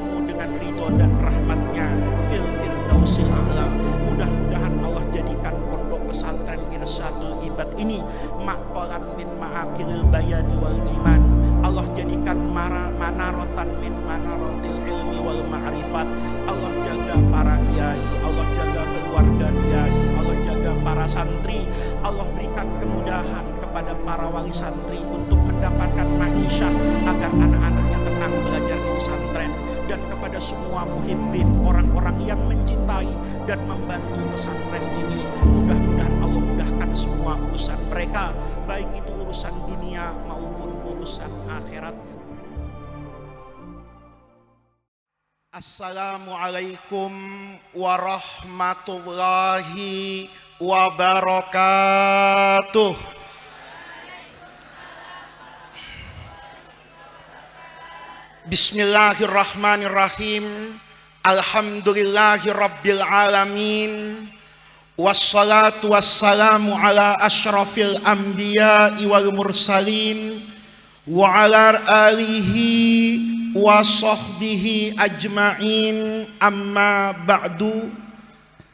bertemu dengan ridho dan rahmatnya fil firdausil a'la. Mudah-mudahan Allah jadikan pondok pesantren Irsyadul Ibad ini maqalan min ma'akil bayani wal iman. Allah jadikan manarotan min manarotil ilmi wal ma'rifat. Allah jaga para kiai, Allah jaga keluarga kiai, Allah jaga para santri. Allah berikan kemudahan kepada para wali santri untuk mendapatkan ma'isyah agar anak-anaknya tenang belajar di pesantren. Dan kepada semua muhibbin, orang-orang yang mencintai dan membantu pesantren ini, mudah-mudahan Allah mudahkan semua urusan mereka, baik itu urusan dunia maupun urusan akhirat. Assalamualaikum warahmatullahi wabarakatuh. Bismillahirrahmanirrahim. Alhamdulillahi rabbil alamin. Wassalatu wassalamu ala asyrafil anbiya'i wal mursalin wa ala alihi wa sahbihi ajma'in, amma ba'du.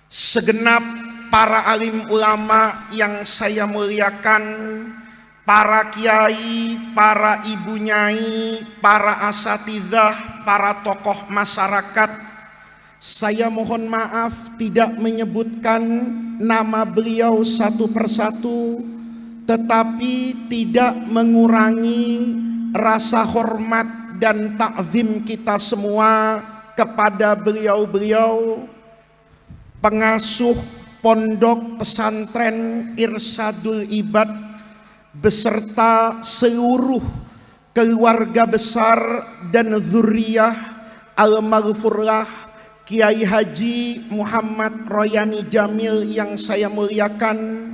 Segenap para alim ulama yang saya muliakan, para kiai, para ibu nyai, para asatidzah, para tokoh masyarakat, saya mohon maaf tidak menyebutkan nama beliau satu persatu, tetapi tidak mengurangi rasa hormat dan takzim kita semua kepada beliau-beliau pengasuh pondok pesantren Irsyadul Ibad beserta seluruh keluarga besar dan zuriyah al-maghfurlah Kiai Haji Muhammad Royani Jamil yang saya muliakan,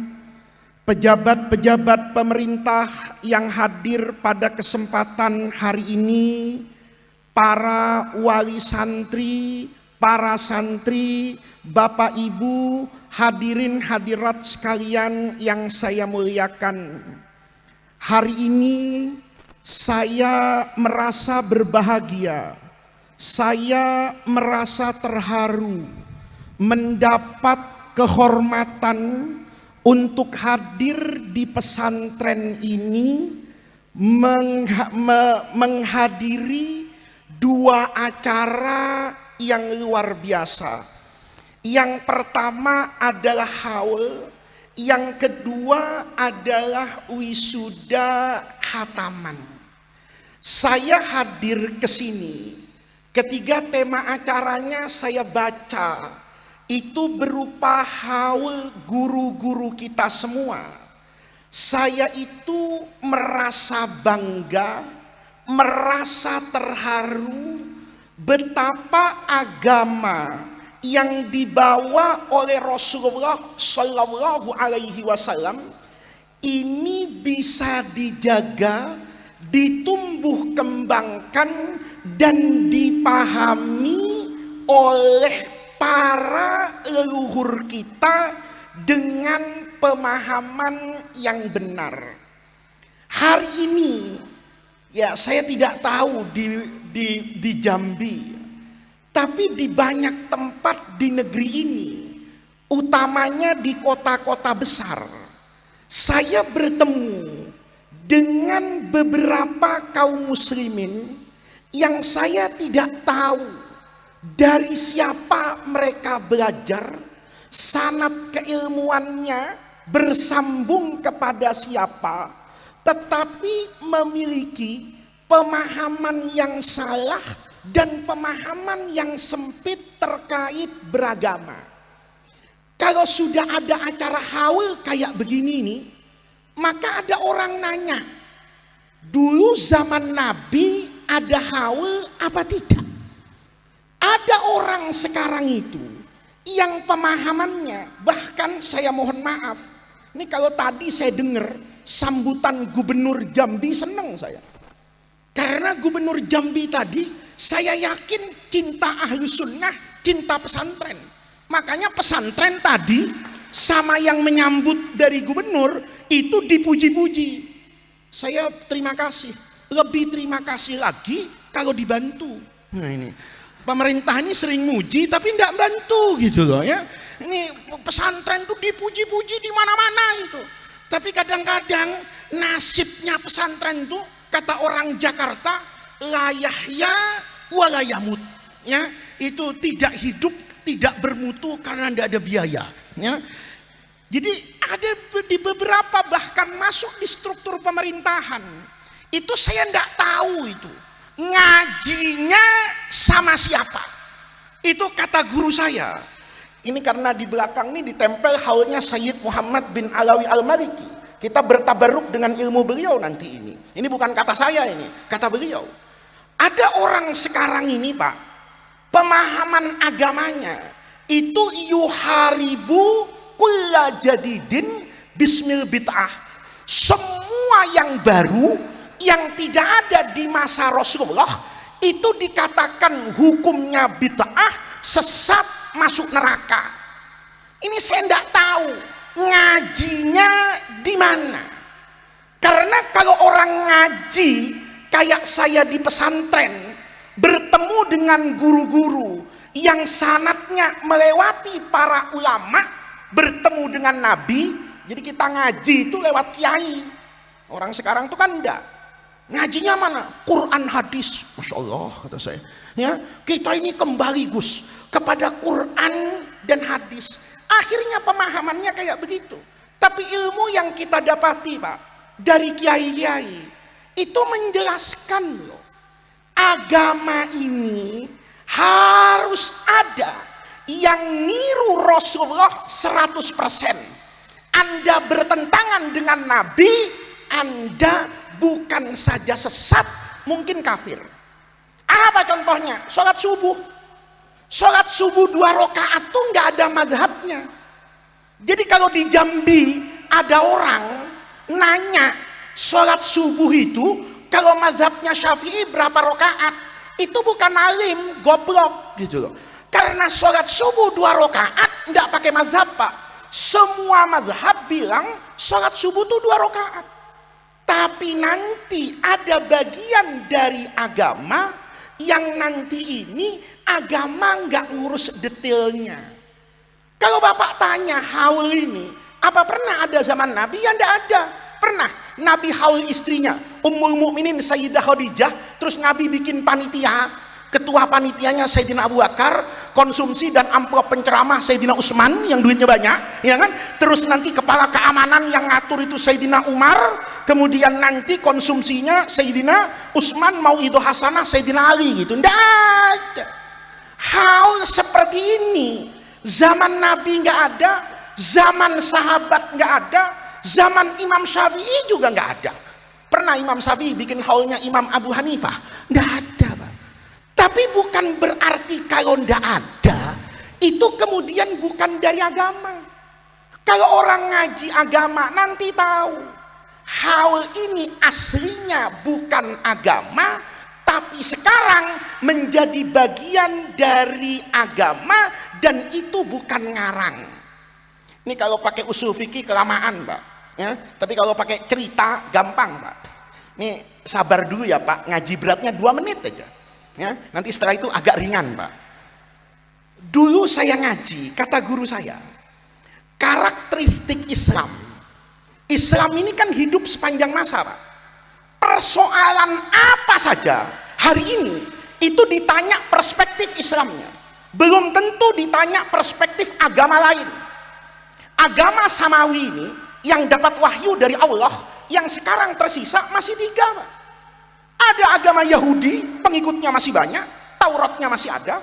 pejabat-pejabat pemerintah yang hadir pada kesempatan hari ini, para wali santri, para santri, Bapak Ibu, hadirin hadirat sekalian yang saya muliakan. Hari ini saya merasa berbahagia, saya merasa terharu mendapat kehormatan untuk hadir di pesantren ini, menghadiri dua acara yang luar biasa. Yang pertama adalah haul, yang kedua adalah wisuda khataman. Saya hadir ke sini, ketiga tema acaranya saya baca, itu berupa haul guru-guru kita semua. Saya itu merasa bangga, merasa terharu betapa agama yang dibawa oleh Rasulullah Shallallahu Alaihi Wasallam ini bisa dijaga, ditumbuh kembangkan dan dipahami oleh para leluhur kita dengan pemahaman yang benar. Hari ini ya saya tidak tahu di Jambi, tapi di banyak tempat di negeri ini, utamanya di kota-kota besar, saya bertemu dengan beberapa kaum muslimin yang saya tidak tahu dari siapa mereka belajar, sanad keilmuannya bersambung kepada siapa, tetapi memiliki pemahaman yang salah dan pemahaman yang sempit terkait beragama. Kalau sudah ada acara haul kayak begini nih, maka ada orang nanya, dulu zaman Nabi ada haul apa tidak? Ada orang sekarang itu yang pemahamannya, bahkan saya mohon maaf, ini kalau tadi saya dengar sambutan Gubernur Jambi, senang saya. Karena Gubernur Jambi tadi, saya yakin cinta ahlu sunnah, cinta pesantren. Makanya pesantren tadi sama yang menyambut dari gubernur itu dipuji-puji. Saya terima kasih, lebih terima kasih lagi kalau dibantu. Nah ini, Pemerintah ini sering muji tapi tidak bantu gitu loh ya. Ini pesantren tuh dipuji-puji di mana-mana itu. Tapi kadang-kadang nasibnya pesantren tuh kata orang Jakarta la yahya wa la yamut. Ya, itu tidak hidup, tidak bermutu karena tidak ada biaya. Ya. Jadi ada di beberapa bahkan masuk di struktur pemerintahan. Itu saya tidak tahu itu. Ngajinya sama siapa? Itu kata guru saya. Ini karena di belakang ini ditempel haulnya Sayyid Muhammad bin Alawi Al-Maliki. Kita bertabaruk dengan ilmu beliau nanti ini. Ini bukan kata saya ini, kata beliau. Ada orang sekarang ini Pak, pemahaman agamanya itu yuharibu kulla jadidin bismil bid'ah. Semua yang baru yang tidak ada di masa Rasulullah itu dikatakan hukumnya bid'ah, sesat, masuk neraka. Ini saya tidak tahu ngajinya di mana. Karena kalau orang ngaji kayak saya di pesantren bertemu dengan guru-guru yang sanadnya melewati para ulama, bertemu dengan Nabi, jadi kita ngaji itu lewat kiai. Orang sekarang itu kan enggak. Ngajinya mana? Quran hadis. Masya Allah kata saya. Ya, kita ini kembali Gus kepada Quran dan hadis. Akhirnya pemahamannya kayak begitu. Tapi ilmu yang kita dapati Pak dari kiai-kiai itu menjelaskan loh, agama ini harus ada yang niru Rasulullah 100%. Anda bertentangan dengan Nabi, Anda bukan saja sesat, mungkin kafir. Apa contohnya? Sholat subuh. Sholat subuh 2 rakaat tuh nggak ada madhabnya. Jadi kalau di Jambi ada orang nanya sholat subuh itu kalau madhabnya Syafi'i berapa rakaat, itu bukan alim, goblok gitu loh. Karena sholat subuh 2 rakaat nggak pakai mazhab Pak. Semua mazhab bilang sholat subuh tuh 2 rakaat. Tapi nanti ada bagian dari agama yang nanti ini agama nggak ngurus detailnya. Kalau Bapak tanya haul ini, apa pernah ada zaman Nabi? Ya enggak ada. Pernah Nabi haul istrinya Ummul Mukminin Sayyidah Khadijah, terus Nabi bikin panitia, ketua panitianya Sayyidina Abu Bakar, konsumsi dan amplop penceramah Sayyidina Utsman yang duitnya banyak, ya kan? Terus nanti kepala keamanan yang ngatur itu Sayyidina Umar, kemudian nanti konsumsinya Sayyidina Utsman, mau itu hasanah Sayyidina Ali gitu. Nggak ada hal seperti ini. Zaman Nabi nggak ada, zaman sahabat nggak ada, zaman Imam Syafi'i juga nggak ada. Pernah Imam Syafi'i bikin haulnya Imam Abu Hanifah? Nggak ada Pak. Tapi bukan berarti kalau nggak ada itu kemudian bukan dari agama. Kalau orang ngaji agama nanti tahu hal ini aslinya bukan agama, tapi sekarang menjadi bagian dari agama dan itu bukan ngarang. Ini kalau pakai usul fikih kelamaan Pak, ya. Tapi kalau pakai cerita gampang Pak. Ini sabar dulu ya Pak, ngaji beratnya 2 menit aja. Ya, nanti setelah itu agak ringan Pak. Dulu saya ngaji, kata guru saya, karakteristik Islam ini kan hidup sepanjang masa Pak. Persoalan apa saja hari ini itu ditanya perspektif Islamnya, belum tentu ditanya perspektif agama lain. Agama samawi ini yang dapat wahyu dari Allah yang sekarang tersisa masih 3 Pak. Ada agama Yahudi, pengikutnya masih banyak, Tauratnya masih ada.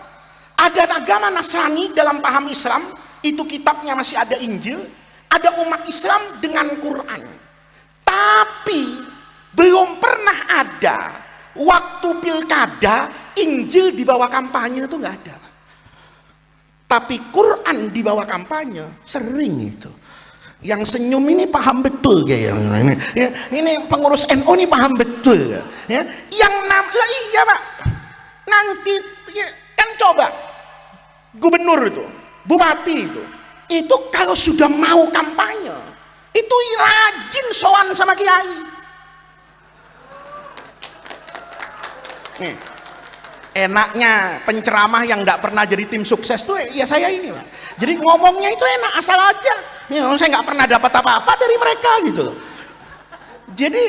Ada agama Nasrani dalam paham Islam, itu kitabnya masih ada Injil. Ada umat Islam dengan Quran. Tapi belum pernah ada waktu pilkada Injil di bawah kampanye, itu nggak ada. Tapi Quran di bawah kampanye sering itu. Yang senyum ini paham betul kayaknya. Ini pengurus NU ini paham betul. Ya. Yang iya Pak. Nanti ya, kan coba gubernur itu, bupati itu kalau sudah mau kampanye itu rajin sowan sama kiai. Nih, Enaknya penceramah yang nggak pernah jadi tim sukses tuh ya saya ini Pak. Jadi ngomongnya itu enak asal aja. Ya, saya nggak pernah dapat apa-apa dari mereka gitu. Jadi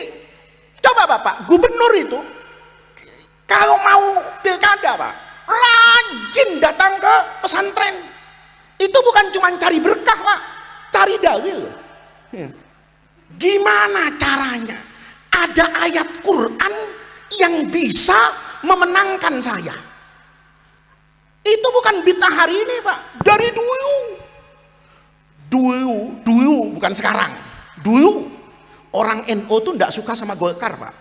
coba Bapak, gubernur itu kalau mau pilkada Pak, rajin datang ke pesantren. Itu bukan cuma cari berkah Pak, cari dalil. Ya. Gimana caranya? Ada ayat Quran yang bisa memenangkan saya. Itu bukan bid'ah hari ini Pak, dari dulu bukan sekarang. Dulu orang NU tuh tidak suka sama Golkar Pak,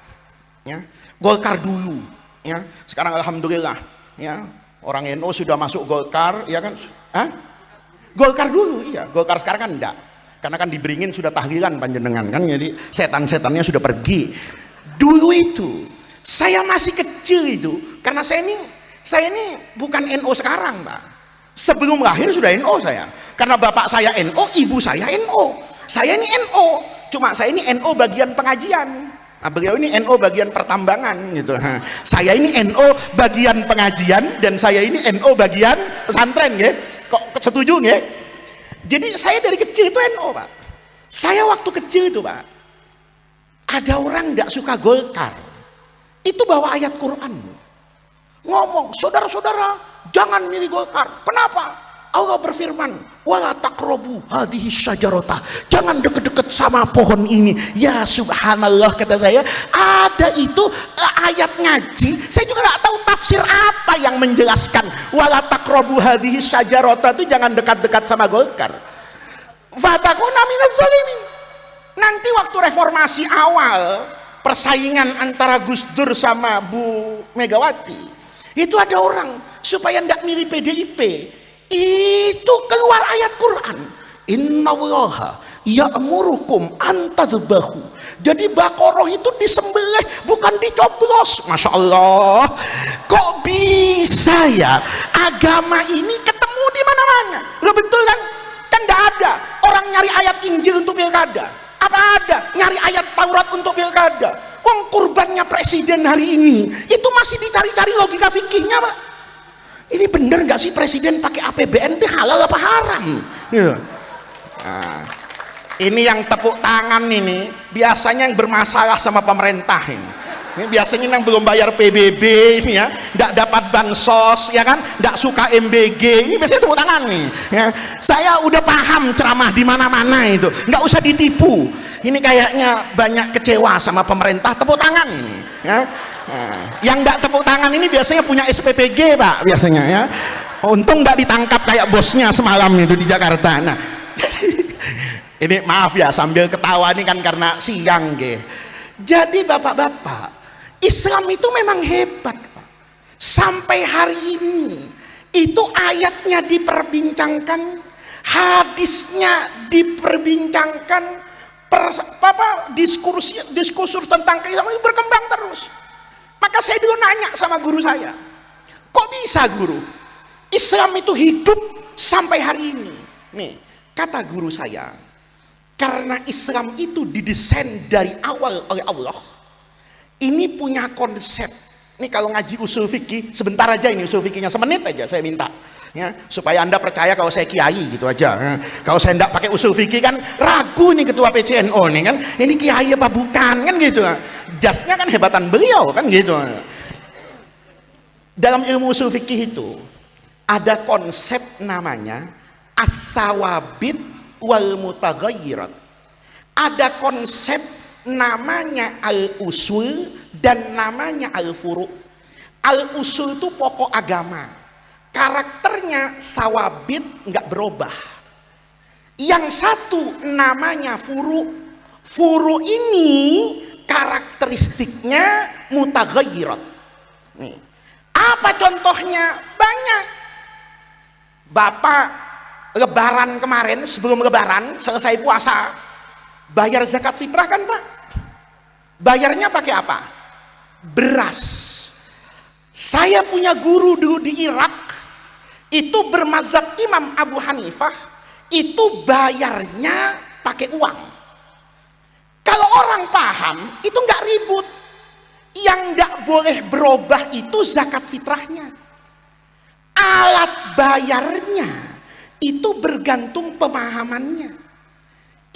ya. Golkar dulu, ya. Sekarang alhamdulillah, ya, orang NU sudah masuk Golkar, ya kan? Golkar dulu, iya. Golkar sekarang kan enggak, karena kan diberingin sudah tahlilan panjenengan kan, jadi setan-setannya sudah pergi. Dulu itu saya masih kecil itu, karena saya ini bukan NU sekarang Pak. Sebelum lahir sudah NU saya, karena bapak saya NU, ibu saya NU. Saya ini NU, cuma saya ini NU bagian pengajian. Nah, beliau ini NU bagian pertambangan gitu. Saya ini NU bagian pengajian dan saya ini NU bagian pesantren, ya. Kok setuju ya? Jadi saya dari kecil itu NU Pak. Saya waktu kecil itu Pak, ada orang tidak suka Golkar, itu bawa ayat Quran, ngomong, saudara-saudara jangan milih Golkar. Kenapa? Allah berfirman, wala taqrabu hadhihi syajarata, jangan deket-deket sama pohon ini. Ya subhanallah, kata saya, ada itu ayat ngaji, saya juga nggak tahu tafsir apa yang menjelaskan wala taqrabu hadhihi syajarata itu jangan dekat-dekat sama Golkar. Fatakuna minaz zalimin. Nanti waktu reformasi awal, persaingan antara Gus Dur sama Bu Megawati, itu ada orang supaya ndak milih PDIP, itu keluar ayat Quran, innallaha ya'murukum antadbahu. Jadi Baqarah itu disembelih bukan dicoblos. Masya Allah, kok bisa ya agama ini ketemu di mana-mana? Lo betul kan? Kan ndak ada orang nyari ayat Injil untuk pilkada. Apa ada nyari ayat Taurat untuk pilkada? Wong kurbannya presiden hari ini itu masih dicari-cari logika fikihnya Pak. Ini bener nggak sih presiden pakai APBN itu halal apa haram? Gitu. Nah, ini yang tepuk tangan ini biasanya yang bermasalah sama pemerintah ini. Ini biasanya yang belum bayar PBB ini ya, nggak dapat bansos ya kan, nggak suka MBG, ini biasanya tepuk tangan nih. Ya. Saya udah paham ceramah di mana-mana itu, nggak usah ditipu. Ini kayaknya banyak kecewa sama pemerintah, tepuk tangan ini. Ya. Nah, yang nggak tepuk tangan ini biasanya punya SPPG Pak, biasanya ya. Untung nggak ditangkap kayak bosnya semalam itu di Jakarta. Nah, ini maaf ya sambil ketawa ini kan karena siang ge. Jadi bapak-bapak, Islam itu memang hebat Pak. Sampai hari ini itu ayatnya diperbincangkan, hadisnya diperbincangkan, diskursus tentang keislaman itu berkembang terus. Maka saya dulu nanya sama guru saya, kok bisa guru Islam itu hidup sampai hari ini? Nih kata guru saya, karena Islam itu didesain dari awal oleh Allah. Ini punya konsep. Ini kalau ngaji usul fikih sebentar aja, ini usul fikihnya semenit aja saya minta ya, supaya anda percaya kalau saya kiai gitu aja ya. Kalau saya enggak pakai usul fikih kan ragu nih ketua PCNO nih kan, ini kiai apa bukan kan gitu. Jasnya kan hebatan beliau kan gitu. Dalam ilmu usul fikih itu ada konsep namanya as-sawabit wal mutaghayyirat. Ada konsep namanya al-usul dan namanya al-furu'. Al-usul itu pokok agama, karakternya sawabit nggak berubah. Yang satu namanya furu'. Furu' ini karakteristiknya mutaghayyirat. Nih, apa contohnya? Banyak. Bapak lebaran kemarin, sebelum lebaran selesai puasa bayar zakat fitrah kan Pak? Bayarnya pakai apa? Beras. Saya punya guru dulu di Irak, itu bermazhab Imam Abu Hanifah, itu bayarnya pakai uang. Kalau orang paham itu nggak ribut. Yang tidak boleh berubah itu zakat fitrahnya. Alat bayarnya itu bergantung pemahamannya.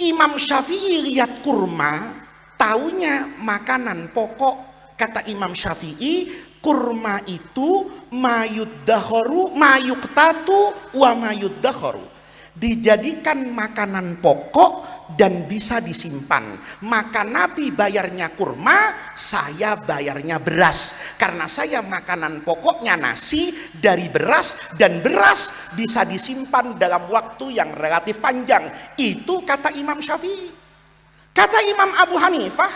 Imam Syafi'i lihat kurma, taunya makanan pokok. Kata Imam Syafi'i, kurma itu mayuddakharu mayuktatu wa mayuddakharu, dijadikan makanan pokok dan bisa disimpan. Maka Nabi bayarnya kurma, saya bayarnya beras, karena saya makanan pokoknya nasi dari beras, dan beras bisa disimpan dalam waktu yang relatif panjang. Itu kata Imam Syafi'i. Kata Imam Abu Hanifah,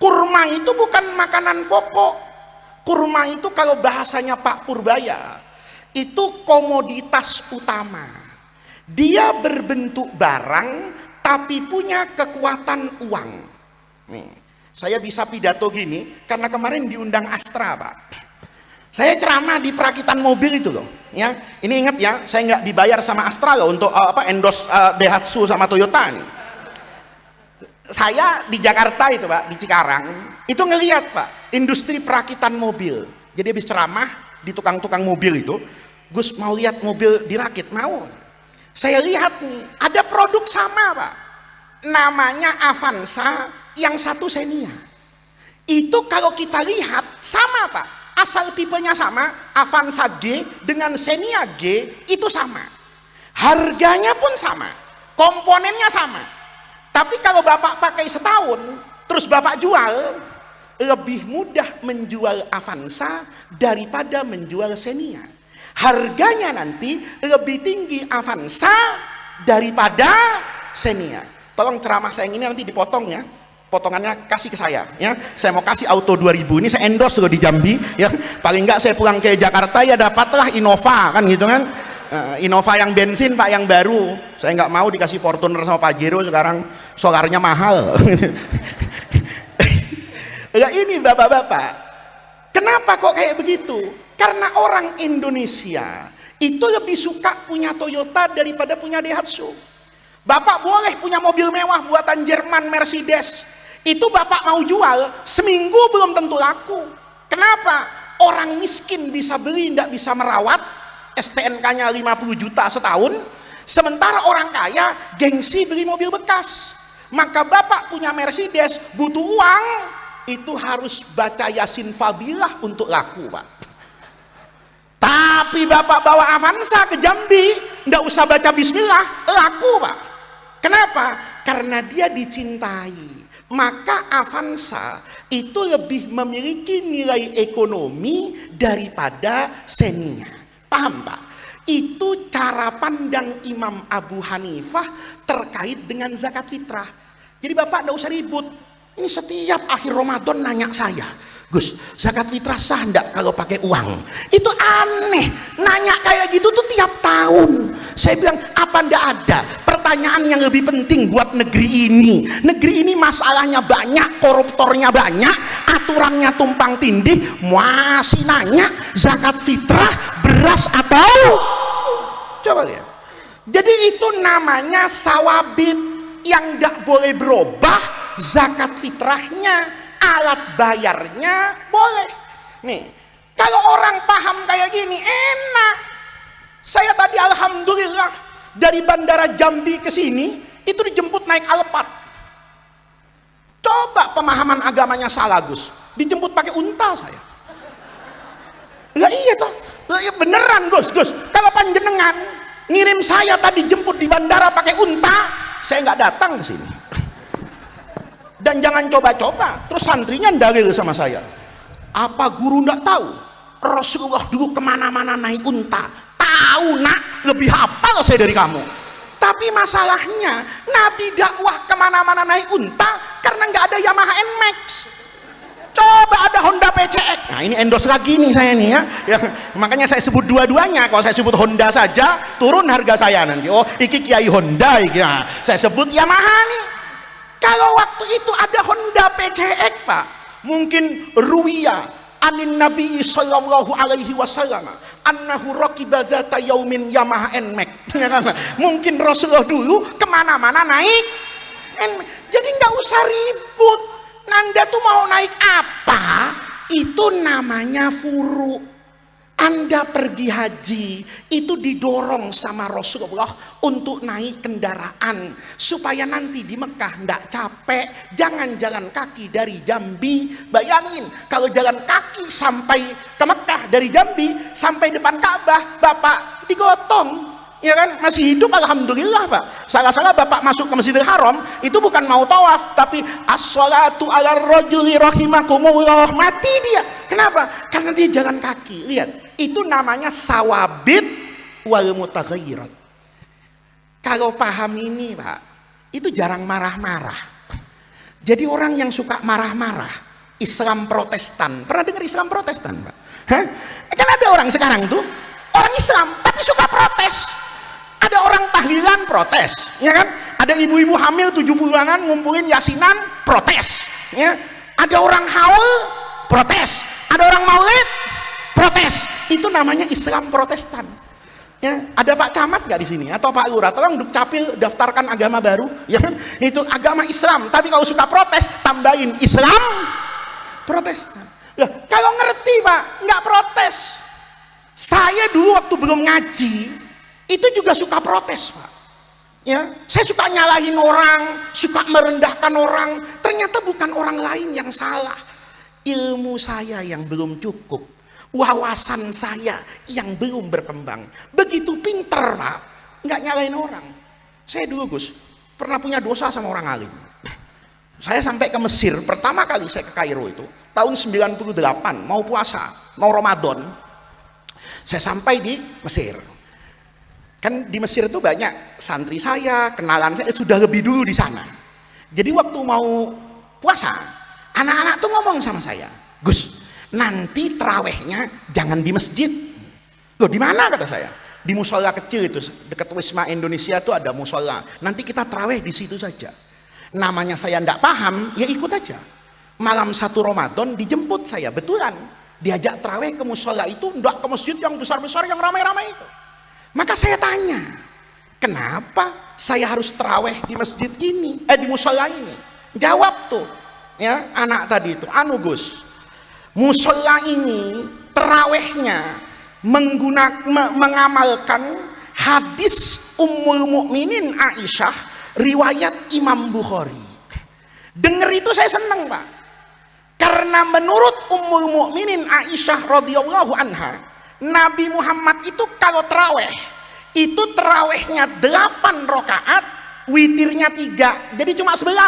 kurma itu bukan makanan pokok. Kurma itu kalau bahasanya Pak Purbaya, itu komoditas utama. Dia berbentuk barang tapi punya kekuatan uang. Nih, saya bisa pidato gini karena kemarin diundang Astra, Pak. Saya ceramah di perakitan mobil itu loh, ya. Ini ingat ya, saya nggak dibayar sama Astra loh untuk endorse Daihatsu sama Toyota nih. Saya di Jakarta itu, Pak, di Cikarang, itu ngelihat, Pak, industri perakitan mobil. Jadi habis ceramah di tukang-tukang mobil itu, Gus mau lihat mobil dirakit, mau. Saya lihat nih, ada produk sama, Pak. Namanya Avanza, yang satu Xenia. Itu kalau kita lihat sama, Pak. Asal tipenya sama, Avanza G dengan Xenia G itu sama. Harganya pun sama, komponennya sama. Tapi kalau Bapak pakai setahun, terus Bapak jual, lebih mudah menjual Avanza daripada menjual Xenia. Harganya nanti lebih tinggi Avanza daripada Xenia. Tolong ceramah saya ini nanti dipotong ya. Potongannya kasih ke saya ya. Saya mau kasih Auto 2000 ini, saya endorse loh di Jambi ya. Paling enggak saya pulang ke Jakarta ya dapatlah Innova kan gitu kan. Innova yang bensin, Pak, yang baru. Saya nggak mau dikasih Fortuner sama Pajero, sekarang solarnya mahal. Ya ini bapak-bapak, kenapa kok kayak begitu? Karena orang Indonesia itu lebih suka punya Toyota daripada punya Daihatsu. Bapak boleh punya mobil mewah buatan Jerman, Mercedes, itu Bapak mau jual seminggu belum tentu laku. Kenapa? Orang miskin bisa beli, tidak bisa merawat, STNK-nya 50 juta setahun, sementara orang kaya gengsi beli mobil bekas. Maka Bapak punya Mercedes, butuh uang, itu harus baca Yasin Fadilah untuk laku, Pak. Tapi Bapak bawa Avanza ke Jambi, nggak usah baca Bismillah, laku, Pak. Kenapa? Karena dia dicintai. Maka Avanza itu lebih memiliki nilai ekonomi daripada Xenia. Paham, Pak? Itu cara pandang Imam Abu Hanifah terkait dengan zakat fitrah. Jadi Bapak tidak usah ribut. Ini setiap akhir Ramadan nanya saya, Gus, zakat fitrah sah enggak kalau pakai uang? Itu aneh, nanya kayak gitu tuh tiap tahun. Saya bilang, apa enggak ada pertanyaan yang lebih penting buat negeri ini? Negeri ini masalahnya banyak, koruptornya banyak, aturannya tumpang tindih, masih nanya zakat fitrah beras atau? Coba lihat. Jadi itu namanya sawabit yang enggak boleh berubah. Zakat fitrahnya, alat bayarnya boleh. Nih, kalau orang paham kayak gini enak. Saya tadi alhamdulillah dari Bandara Jambi ke sini itu dijemput naik Alphard. Coba pemahaman agamanya salah, Gus. Dijemput pakai unta saya. Lah iya toh. Lah iya beneran, Gus. Kalau panjenengan ngirim saya tadi jemput di bandara pakai unta, saya nggak datang ke sini. Dan jangan coba-coba. Terus santrinya dalil sama saya, apa guru nggak tahu Rasulullah dulu kemana-mana naik unta? Tahu nak, lebih hafal saya dari kamu. Tapi masalahnya Nabi dakwah kemana-mana naik unta karena nggak ada Yamaha NMAX. Coba ada Honda PCX. Nah ini endorse lagi nih saya nih ya. Makanya saya sebut dua-duanya. Kalau saya sebut Honda saja turun harga saya nanti. Oh iki Kiai Honda iki. Nah, saya sebut Yamaha nih. Kalau waktu itu ada Honda PCX, Pak, mungkin ruwiya anin Nabi sallallahu alaihi wasallam annahu raqiba dzata yaumin Yamaha NMAX. Mungkin Rasulullah dulu kemana-mana naik NMAX. Jadi nggak usah ribut. Nanda tuh mau naik apa? Itu namanya furu. Anda pergi haji itu didorong sama Rasulullah untuk naik kendaraan supaya nanti di Mekah ndak capek, jangan jalan kaki dari Jambi. Bayangin kalau jalan kaki sampai ke Mekah dari Jambi sampai depan Ka'bah, Bapak digotong. Ya kan, masih hidup alhamdulillah Pak. Salah-salah Bapak masuk ke Masjidil Haram itu bukan mau tawaf, tapi as-shalatu ala rajuli rahimakumullah, mati dia. Kenapa? Karena dia jalan kaki. Lihat, itu namanya sawabit wal mutaghayyirat. Kalau paham ini Pak, itu jarang marah-marah. Jadi orang yang suka marah-marah, Islam Protestan. Pernah dengar Islam Protestan Pak? Hah? Kan ada orang sekarang tuh orang Islam tapi suka protes. Ada orang tahlilan protes, ya kan? Ada ibu-ibu hamil 7 bulanan ngumpulin yasinan protes, ya. Ada orang haul protes, ada orang maulid protes. Itu namanya Islam Protestan. Ya, ada Pak Camat nggak di sini atau Pak Lurah? Tolong Dukcapil daftarkan agama baru, ya kan? Itu agama Islam, tapi kalau suka protes tambahin Islam Protestan. Loh, kalau ngerti Pak, nggak protes. Saya dulu waktu belum ngaji itu juga suka protes Pak, ya. Saya suka nyalahin orang, suka merendahkan orang. Ternyata bukan orang lain yang salah, ilmu saya yang belum cukup, wawasan saya yang belum berkembang. Begitu pinter Pak, nggak nyalahin orang. Saya dulu Gus pernah punya dosa sama orang alim. Saya sampai ke Mesir, pertama kali saya ke Kairo itu tahun 98, mau puasa, mau Ramadan. Saya sampai di Mesir. Kan di Mesir itu banyak santri saya, kenalan saya sudah lebih dulu di sana. Jadi waktu mau puasa, anak-anak tuh ngomong sama saya, Gus, nanti terawihnya jangan di masjid. Loh, di mana kata saya? Di musola kecil itu dekat Wisma Indonesia tuh ada musola. Nanti kita terawih di situ saja. Namanya saya ndak paham, ya ikut aja. Malam 1 Ramadan dijemput saya, betulan diajak terawih ke musola itu, ndak ke masjid yang besar-besar yang ramai-ramai itu. Maka saya tanya, kenapa saya harus terawih di masjid ini, di musola ini? Jawab tuh, ya anak tadi itu, anu Gus, musola ini terawihnya mengamalkan hadis Ummul Mukminin Aisyah, riwayat Imam Bukhari. Dengar itu saya seneng Pak, karena menurut Ummul Mukminin Aisyah radhiyallahu anha, Nabi Muhammad itu kalau terawih itu terawihnya 8 rakaat, witirnya 3, jadi cuma 11.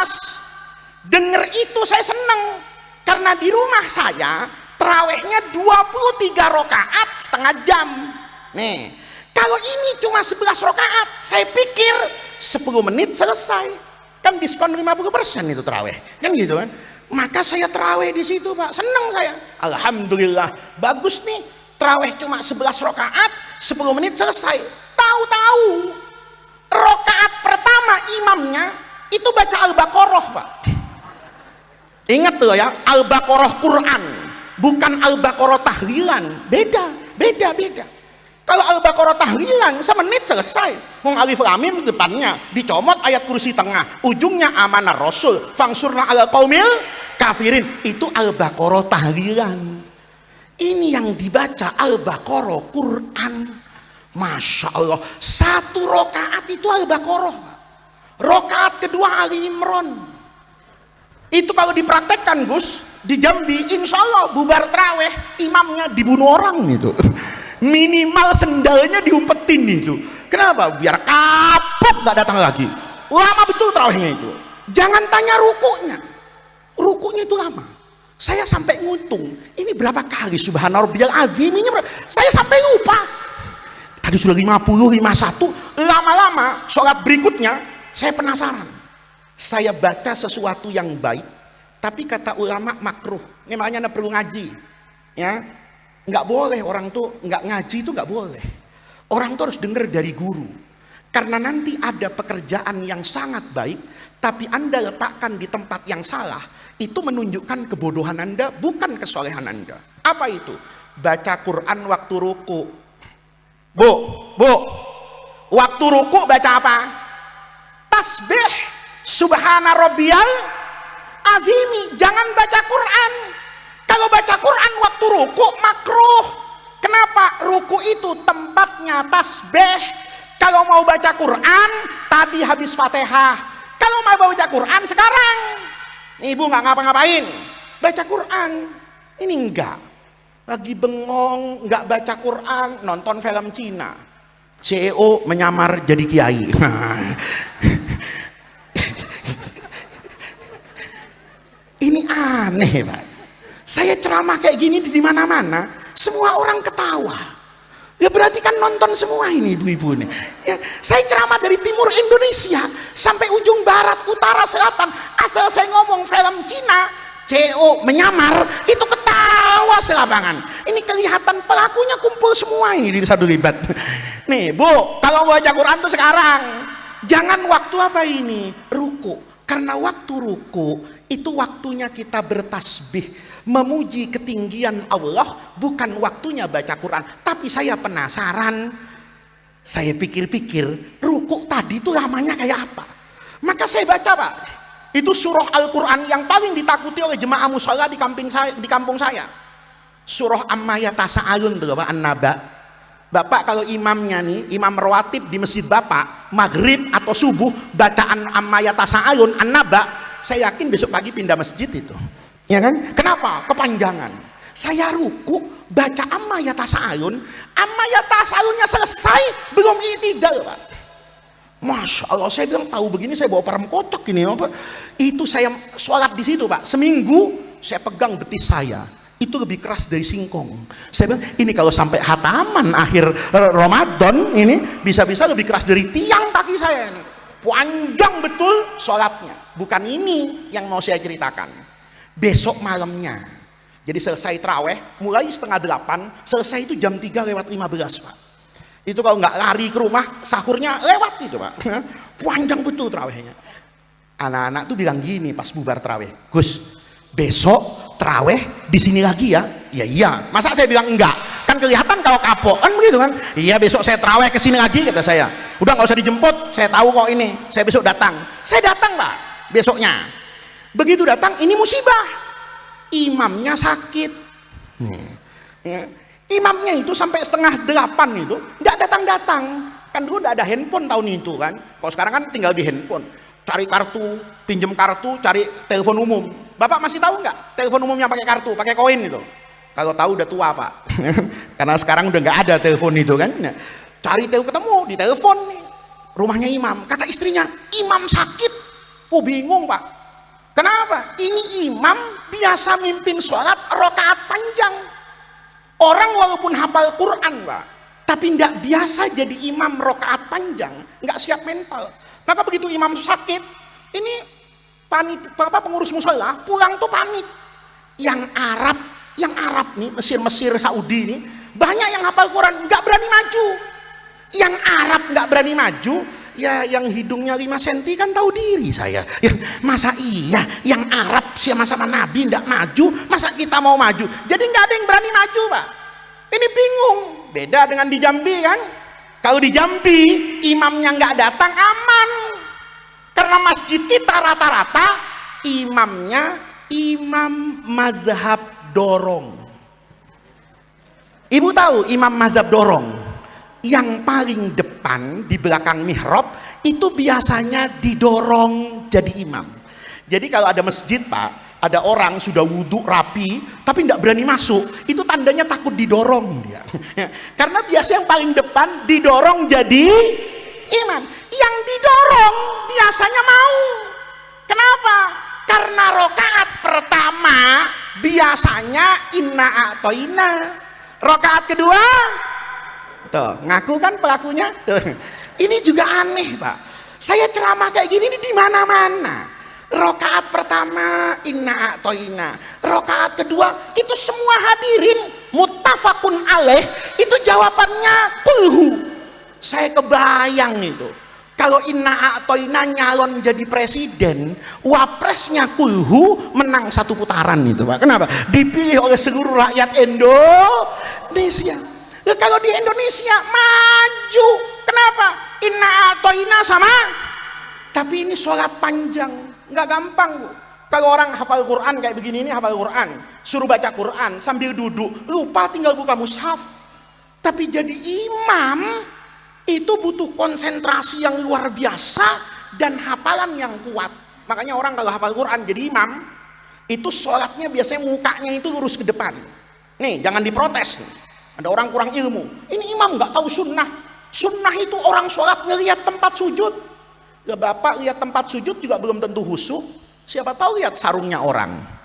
Dengar itu saya seneng, karena di rumah saya terawihnya 23 rakaat setengah jam. Nih, kalau ini cuma 11 rakaat, saya pikir 10 menit selesai, kan diskon 50% itu terawih, kan gitu kan. Maka saya terawih di situ Pak, seneng saya, alhamdulillah, bagus nih. Terawih cuma 11 rakaat, 10 menit selesai. Tahu-tahu rakaat pertama imamnya itu baca Al-Baqarah Pak. Ingat tuh ya, Al-Baqarah Quran, bukan Al-Baqarah tahlilan. Beda. Kalau Al-Baqarah tahlilan semenit selesai. Mau alif lam mim depannya dicomot ayat kursi tengah, ujungnya amanah Rasul, fangsurna ala qaumil kafirin. Itu Al-Baqarah tahlilan. Ini yang dibaca Al-Baqarah Quran. Masya Allah, 1 rakaat itu Al-Baqarah. Rakaat kedua Ali Imran. Itu kalau dipraktekkan Gus di Jambi, insya Allah bubar terawih imamnya dibunuh orang itu. Minimal sendalnya diumpetin itu. Kenapa? Biar kapok gak datang lagi. Lama betul terawihnya itu. Jangan tanya rukunya itu lama. Saya sampai nguntung, ini berapa kali subhana rabbiyal azim ini berapa? Saya sampai lupa. Tadi sudah 50, 51, lama-lama sholat berikutnya saya penasaran. Saya baca sesuatu yang baik, tapi kata ulama makruh. Ini makanya Anda perlu ngaji. Ya, nggak boleh orang tuh nggak ngaji itu nggak boleh. Orang tuh harus dengar dari guru. Karena nanti ada pekerjaan yang sangat baik, tapi Anda letakkan di tempat yang salah, itu menunjukkan kebodohan Anda, bukan kesolehan Anda. Apa itu? Baca Quran waktu ruku. Bu, waktu ruku baca apa? Tasbih, subhana rabbiyal azimi. Jangan baca Quran. Kalau baca Quran waktu ruku makruh. Kenapa? Ruku itu tempatnya tasbih. Kalau mau baca Quran tadi habis Fatihah. Kalau mau baca Quran sekarang. Ibu nggak ngapa-ngapain, baca Quran. Ini enggak. Lagi bengong, nggak baca Quran, nonton film Cina. CEO menyamar jadi kiai. Ini aneh, Pak. Saya ceramah kayak gini di mana-mana, semua orang ketawa. Ya berarti kan nonton semua ini ibu-ibu nih. Ya, saya ceramah dari timur Indonesia sampai ujung barat, utara, selatan. Asal saya ngomong film Cina, CEO menyamar, itu ketawa selapangan. Ini kelihatan pelakunya kumpul semua ini di satu libat. Nih Bu, kalau mau baca Quran tuh sekarang. Jangan waktu apa ini? Ruku. Karena waktu ruku itu waktunya kita bertasbih, memuji ketinggian Allah, bukan waktunya baca Quran. Tapi saya penasaran, saya pikir-pikir ruku tadi itu lamanya kayak apa. Maka saya baca, Pak, itu surah Al-Quran yang paling ditakuti oleh jemaah mushola di kampung saya. Surah Amma Yatasa'alun, Bapak An-Naba. Bapak kalau imamnya nih, imam rawatib di masjid Bapak, maghrib atau subuh, bacaan Amma Yatasa'alun, An-Naba, saya yakin besok pagi pindah masjid itu. Ya kan? Kenapa? Kepanjangan. Saya ruku, baca Amma Yatasa'alun, Amma Yatasa'alunnya selesai, belum i'tidal, Pak. Masya Allah, saya bilang tahu begini saya bawa parem kocok ini apa? Itu saya sholat di situ, Pak. Seminggu saya pegang betis saya. Itu lebih keras dari singkong. Saya bilang ini kalau sampai hataman akhir Ramadan ini bisa-bisa lebih keras dari tiang kaki saya ini. Panjang betul sholatnya. Bukan ini yang mau saya ceritakan. Besok malamnya. Jadi selesai traweh mulai 7:30, selesai itu jam 3:15, Pak. Itu kalau nggak lari ke rumah sahurnya lewat itu, Pak. Panjang betul trawehnya. Anak-anak tuh bilang gini pas bubar traweh, Gus, besok traweh di sini lagi ya? Ya iya. Masa saya bilang enggak? Kan kelihatan kalau kapok kan begitu kan? Iya besok saya traweh ke sini lagi kata saya. Udah nggak usah dijemput, saya tahu kok ini. Saya besok datang. Saya datang, Pak, besoknya. Begitu datang ini musibah. Imamnya sakit. Ya. Imamnya itu sampai 7:30 itu nggak datang-datang. Kan dulu nggak ada handphone tahun itu kan. Kalau sekarang kan tinggal di handphone. Cari kartu, pinjam kartu, cari telepon umum. Bapak masih tahu nggak telepon umum yang pakai kartu, pakai koin itu? Kalau tahu udah tua, Pak. Karena sekarang udah nggak ada telepon itu kan. Cari ketemu di telepon nih. Rumahnya imam. Kata istrinya, imam sakit. Oh bingung, Pak. Kenapa? Ini imam biasa mimpin sholat rakaat panjang. Orang walaupun hafal Quran, Pak, tapi tidak biasa jadi imam rakaat panjang, nggak siap mental. Maka begitu imam sakit, ini pengurus musola pulang tuh panik. Yang Arab nih, Mesir, Saudi nih, banyak yang hafal Quran, nggak berani maju. Yang Arab nggak berani maju, ya yang hidungnya 5 cm kan tahu diri saya. Ya, masa iya yang Arab sama-sama Nabi nggak maju, masa kita mau maju? Jadi nggak ada yang berani maju, Pak. Ini bingung. Beda dengan di Jambi kan? Kalau di Jambi imamnya nggak datang aman. Karena masjid kita rata-rata imamnya imam mazhab dorong. Ibu tahu imam mazhab dorong? Yang paling depan di belakang mihrab itu biasanya didorong jadi imam. Jadi kalau ada masjid, Pak, ada orang sudah wudhu rapi tapi tidak berani masuk, itu tandanya takut didorong dia. Karena biasa yang paling depan didorong jadi imam. Yang didorong biasanya mau. Kenapa? Karena rokaat pertama biasanya inna a'toina, rokaat kedua tuh, ngaku kan pelakunya. Tuh. Ini juga aneh, Pak. Saya ceramah kayak gini di mana-mana. Rokaat pertama inna a'toina, rokaat kedua itu semua hadirin muttafaqun alaih, itu jawabannya kulhu. Saya kebayang itu. Kalau inna a'toina nyalon jadi presiden, wapresnya kulhu menang 1 putaran itu, Pak. Kenapa? Dipilih oleh seluruh rakyat Indonesia. Ya, kalau di Indonesia maju, kenapa? Inna a'toina sama, tapi ini sholat panjang, nggak gampang, Bu. Kalau orang hafal Quran kayak begini, ini hafal Quran, suruh baca Quran sambil duduk, lupa tinggal buka mushaf. Tapi jadi imam itu butuh konsentrasi yang luar biasa dan hafalan yang kuat. Makanya orang kalau hafal Quran jadi imam, itu sholatnya biasanya mukanya itu lurus ke depan. Nih, jangan diprotes. Ada orang kurang ilmu. Ini imam nggak tahu sunnah. Sunnah itu orang sholat ngelihat tempat sujud. Ya bapak lihat tempat sujud juga belum tentu khusyuk. Siapa tahu lihat sarungnya orang.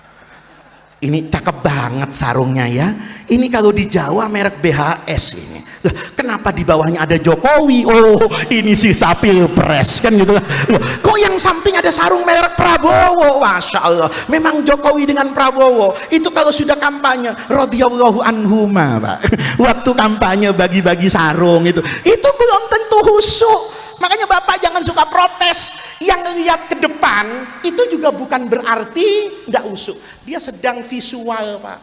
Ini cakep banget sarungnya ya. Ini kalau di Jawa merek BHS ini. Loh, kenapa di bawahnya ada Jokowi? Oh, ini sisa pilpres kan gitu. Loh, kok yang samping ada sarung merek Prabowo? Masya Allah. Memang Jokowi dengan Prabowo itu kalau sudah kampanye radhiyallahu anhuma, Pak. Waktu kampanye bagi-bagi sarung itu belum tentu khusyuk. Makanya bapak jangan suka protes. Yang lihat ke depan itu juga bukan berarti tidak usuk. Dia sedang visual, Pak,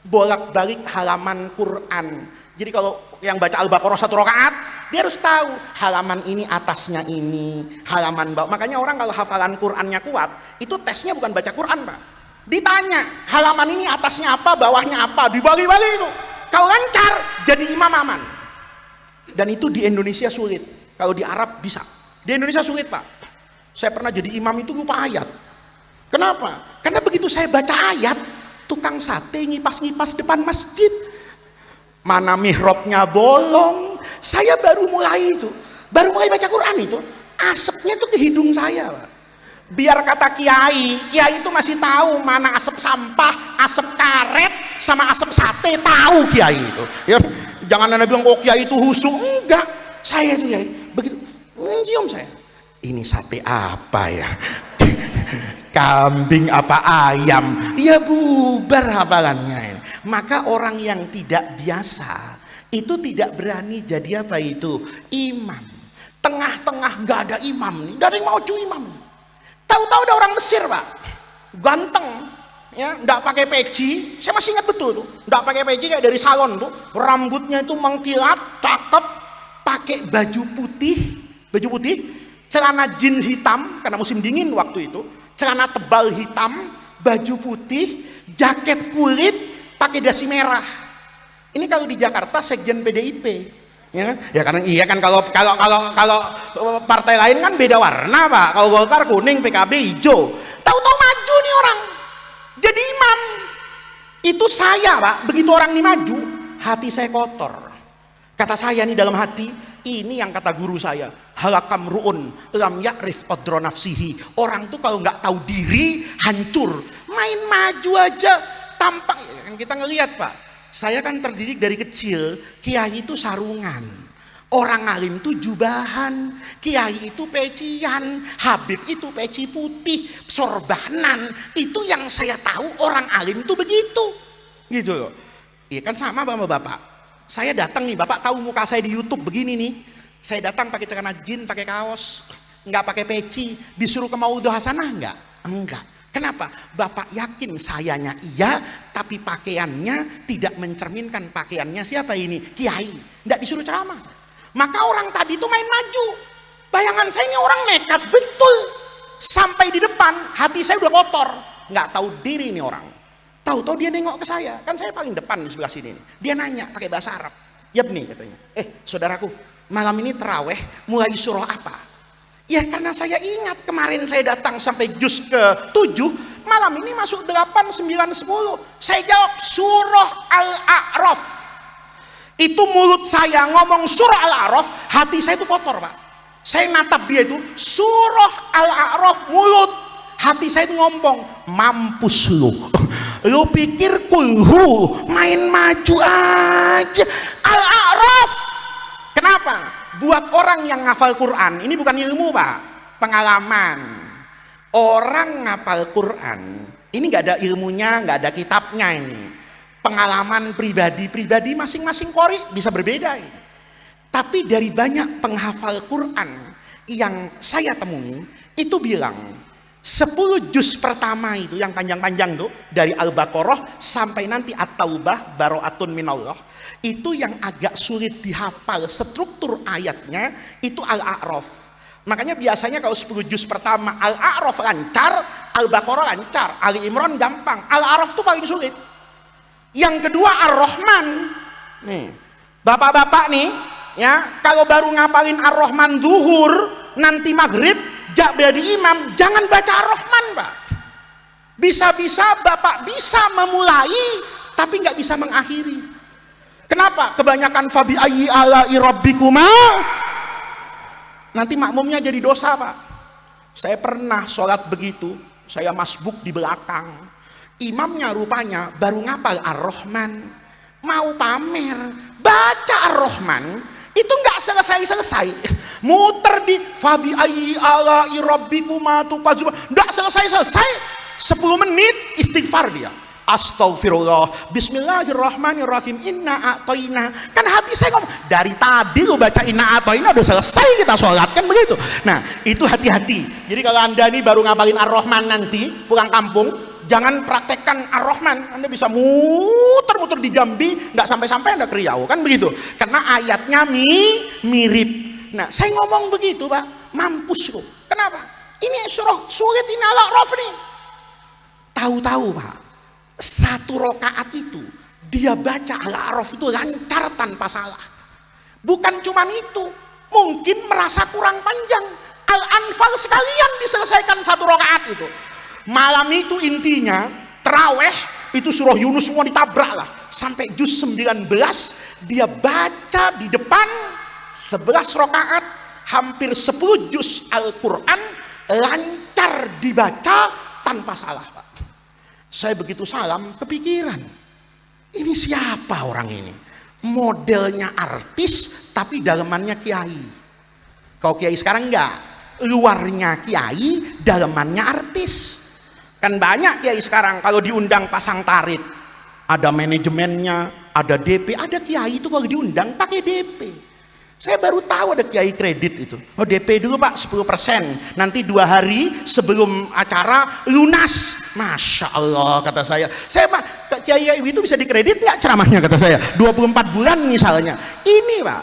bolak-balik halaman Quran. Jadi kalau yang baca Al-Baqarah 1 rakaat, dia harus tahu halaman ini atasnya ini, halaman bawah. Makanya orang kalau hafalan Qurannya kuat, itu tesnya bukan baca Quran, Pak. Ditanya halaman ini atasnya apa, bawahnya apa, dibagi-bagi itu. Kalau lancar jadi imam aman. Dan itu di Indonesia sulit. Kalau di Arab bisa. Di Indonesia sulit, Pak. Saya pernah jadi imam itu lupa ayat. Kenapa? Karena begitu saya baca ayat, tukang sate ngipas-ngipas depan masjid. Mana mihrabnya bolong. Saya baru mulai baca Quran itu, asapnya tuh ke hidung saya, Pak. Biar kata kiai itu masih tahu mana asap sampah, asap karet, sama asap sate, tahu kiai itu. Ya, jangan anda bilang kok kiai itu husu, enggak. Saya itu kiai, begitu mencium saya. Ini sate apa ya? Kambing apa ayam? Ya bubar hafalannya ini. Maka orang yang tidak biasa itu tidak berani jadi apa itu? Imam. Tengah-tengah nggak ada imam nih, nggak ada yang mau cuy imam. Tahu-tahu ada orang Mesir, Pak, ganteng, ya, nggak pakai peci. Saya masih ingat betul tuh, nggak pakai peci kayak dari salon tuh, rambutnya itu mengkilat, cakep, pakai baju putih, celana jeans hitam karena musim dingin waktu itu, celana tebal hitam, baju putih, jaket kulit, pakai dasi merah. Ini kalau di Jakarta sekjen PDIP, ya karena iya kan kalau partai lain kan beda warna, Pak. Kalau Golkar kuning, PKB hijau. Tahu-tahu maju nih orang jadi imam. Itu saya, Pak. Begitu orang ini maju, hati saya kotor. Kata saya nih dalam hati, ini yang kata guru saya, halakam ru'un lam ya'rif qadra nafsihi. Orang tuh kalau nggak tahu diri hancur. Main maju aja tampak. Kan kita ngelihat, Pak, saya kan terdidik dari kecil, kiai itu sarungan, orang alim itu jubahan, kiai itu pecian, habib itu peci putih, sorbanan. Itu yang saya tahu orang alim itu begitu, gitu loh. Iya kan sama sama bapak. Saya datang nih, bapak tahu muka saya di YouTube begini nih. Saya datang pakai celana jeans, pakai kaos, nggak pakai peci. Disuruh ke Maudhu Hasanah enggak. Kenapa? Bapak yakin sayanya iya, tapi pakaiannya tidak mencerminkan pakaiannya siapa ini? Kiai. Nggak disuruh ceramah. Maka orang tadi itu main maju. Bayangan saya ini orang nekat betul. Sampai di depan, hati saya udah kotor. Nggak tahu diri ini orang. Tahu-tahu dia nengok ke saya, kan saya paling depan di sebelah sini. Dia nanya pakai bahasa Arab. Yap nih katanya. Saudaraku, malam ini terawih mulai surah apa? Ya karena saya ingat kemarin saya datang sampai juz ke-7, malam ini masuk 8, 9, 10. Saya jawab surah Al-A'raf. Itu mulut saya ngomong surah Al-A'raf, hati saya itu kotor, Pak. Saya natap dia itu surah Al-A'raf mulut, hati saya itu ngomong mampus lu. Lu pikir kulhu main maju aja. Al-A'raf. Kenapa? Buat orang yang ngafal Quran, ini bukan ilmu, Pak, pengalaman. Orang ngafal Quran ini nggak ada ilmunya, nggak ada kitabnya, ini pengalaman pribadi masing-masing qori bisa berbeda ini. Tapi dari banyak penghafal Quran yang saya temui itu bilang 10 juz pertama itu yang panjang-panjang tuh dari Al-Baqarah sampai nanti At-Taubah Baro'atun minallah, itu yang agak sulit dihafal struktur ayatnya itu Al-A'raf. Makanya biasanya kalau 10 juz pertama Al-A'raf lancar, Al-Baqarah lancar, Ali Imran gampang, Al-A'raf tuh paling sulit. Yang kedua Ar-Rahman. Nih, bapak-bapak nih, ya, kalau baru ngapalin Ar-Rahman zuhur, nanti maghrib, jadi imam, jangan baca Ar-Rahman, Pak. Bisa-bisa bapak bisa memulai, tapi nggak bisa mengakhiri. Kenapa? Kebanyakan fabi ayyi ala'i rabbikuma, nanti makmumnya jadi dosa, Pak. Saya pernah sholat begitu, saya masbuk di belakang. Imamnya rupanya baru ngapal Ar-Rahman, mau pamer, baca Ar-Rahman, itu nggak selesai-selesai, muter di fabi ayyi ala'i rabbikuma tukadzibun, nggak selesai-selesai, 10 menit istighfar dia. Astaghfirullah, bismillahirrahmanirrahim, inna a'toina. Kan hati saya ngomong, dari tadi lu baca inna a'toina udah selesai kita sholat, kan begitu. Nah, itu hati-hati. Jadi kalau Anda nih baru ngapalin Ar-Rahman nanti pulang kampung, jangan praktekkan Ar-Rahman. Anda bisa muter-muter di Jambi, nggak sampai-sampai Anda ke Riau, kan begitu. Karena ayatnya mirip. Nah, saya ngomong begitu, Pak, mampus lu. Kenapa? Ini surah surat ini Al-A'raf nih. Tahu-tahu, Pak, 1 rakaat itu dia baca Al-A'raf itu lancar tanpa salah. Bukan cuma itu, mungkin merasa kurang panjang, Al-Anfal sekalian diselesaikan 1 rakaat itu. Malam itu intinya terawih itu surah Yunus semua ditabrak lah sampai juz 19, dia baca di depan 11 rakaat, hampir 10 juz Al-Quran lancar dibaca tanpa salah, Pak. Saya begitu salam kepikiran, ini siapa orang ini? Modelnya artis tapi dalemannya kiai. Kalau kiai sekarang enggak, luarnya kiai, dalemannya artis. Kan banyak kiai sekarang kalau diundang pasang tarit, ada manajemennya, ada DP, ada kiai itu kalau diundang pakai DP. Saya baru tahu ada kiai kredit itu. Oh, DP dulu, Pak, 10%. Nanti 2 hari sebelum acara lunas. Masya Allah, kata saya. Saya, Pak, kiai itu bisa dikredit nggak ceramahnya, kata saya. 24 bulan misalnya. Ini, Pak,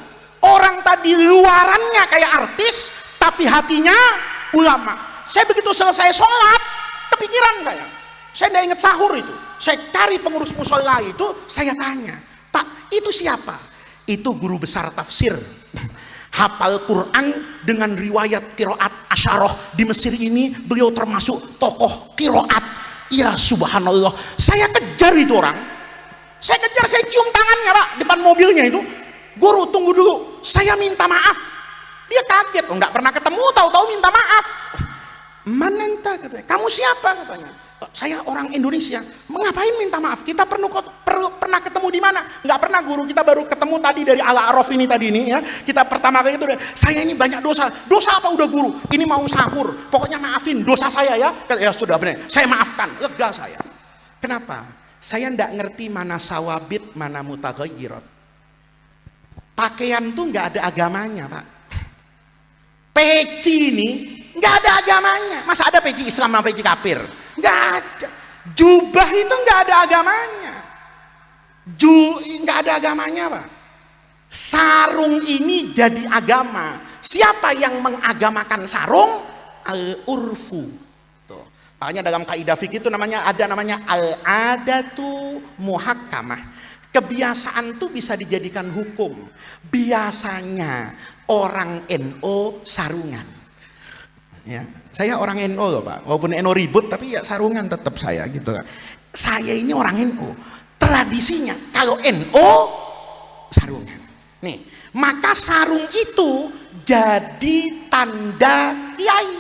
orang tadi luarannya kayak artis, tapi hatinya ulama. Saya begitu selesai sholat, kepikiran saya. Saya tidak ingat sahur itu. Saya cari pengurus musola itu, saya tanya, Pak, itu siapa? Itu guru besar tafsir, hafal Quran dengan riwayat qiraat asyarah di Mesir ini. Beliau termasuk tokoh qiraat. Ya subhanallah, saya kejar itu orang, saya kejar, saya cium tangannya, Pak, depan mobilnya itu. Guru, tunggu dulu, saya minta maaf. Dia kaget, oh, nggak pernah ketemu, tahu-tahu minta maaf. Mana entah, katanya, kamu siapa, katanya. Saya orang Indonesia. Mengapain minta maaf? Kita pernah ketemu di mana? Nggak pernah, guru. Kita baru ketemu tadi dari Al-A'raf ini tadi nih, ya. Kita pertama kali itu, saya ini banyak dosa. Dosa apa udah, guru? Ini mau sahur. Pokoknya maafin dosa saya, ya. Ya sudah, benar. Saya maafkan. Lega saya. Kenapa? Saya nggak ngerti mana sawabit, mana mutaghayyirat. Pakaian tuh nggak ada agamanya, Pak. Peci ini nggak ada agamanya. Masa ada peci Islam sama peci kafir? Nggak ada. Jubah itu nggak ada agamanya. Nggak ada agamanya, Pak. Sarung ini jadi agama. Siapa yang mengagamakan sarung? Al-urfu. Tuh. Makanya dalam kaidah fikih itu namanya al-adatu muhakkamah. Kebiasaan tuh bisa dijadikan hukum. Biasanya orang NO sarungan. Ya, saya orang NO loh, Pak. Walaupun NO ribut, tapi ya sarungan tetap saya gitu kan. Saya ini orang NO. Tradisinya kalau NO sarungan. Nih, maka sarung itu jadi tanda kiai.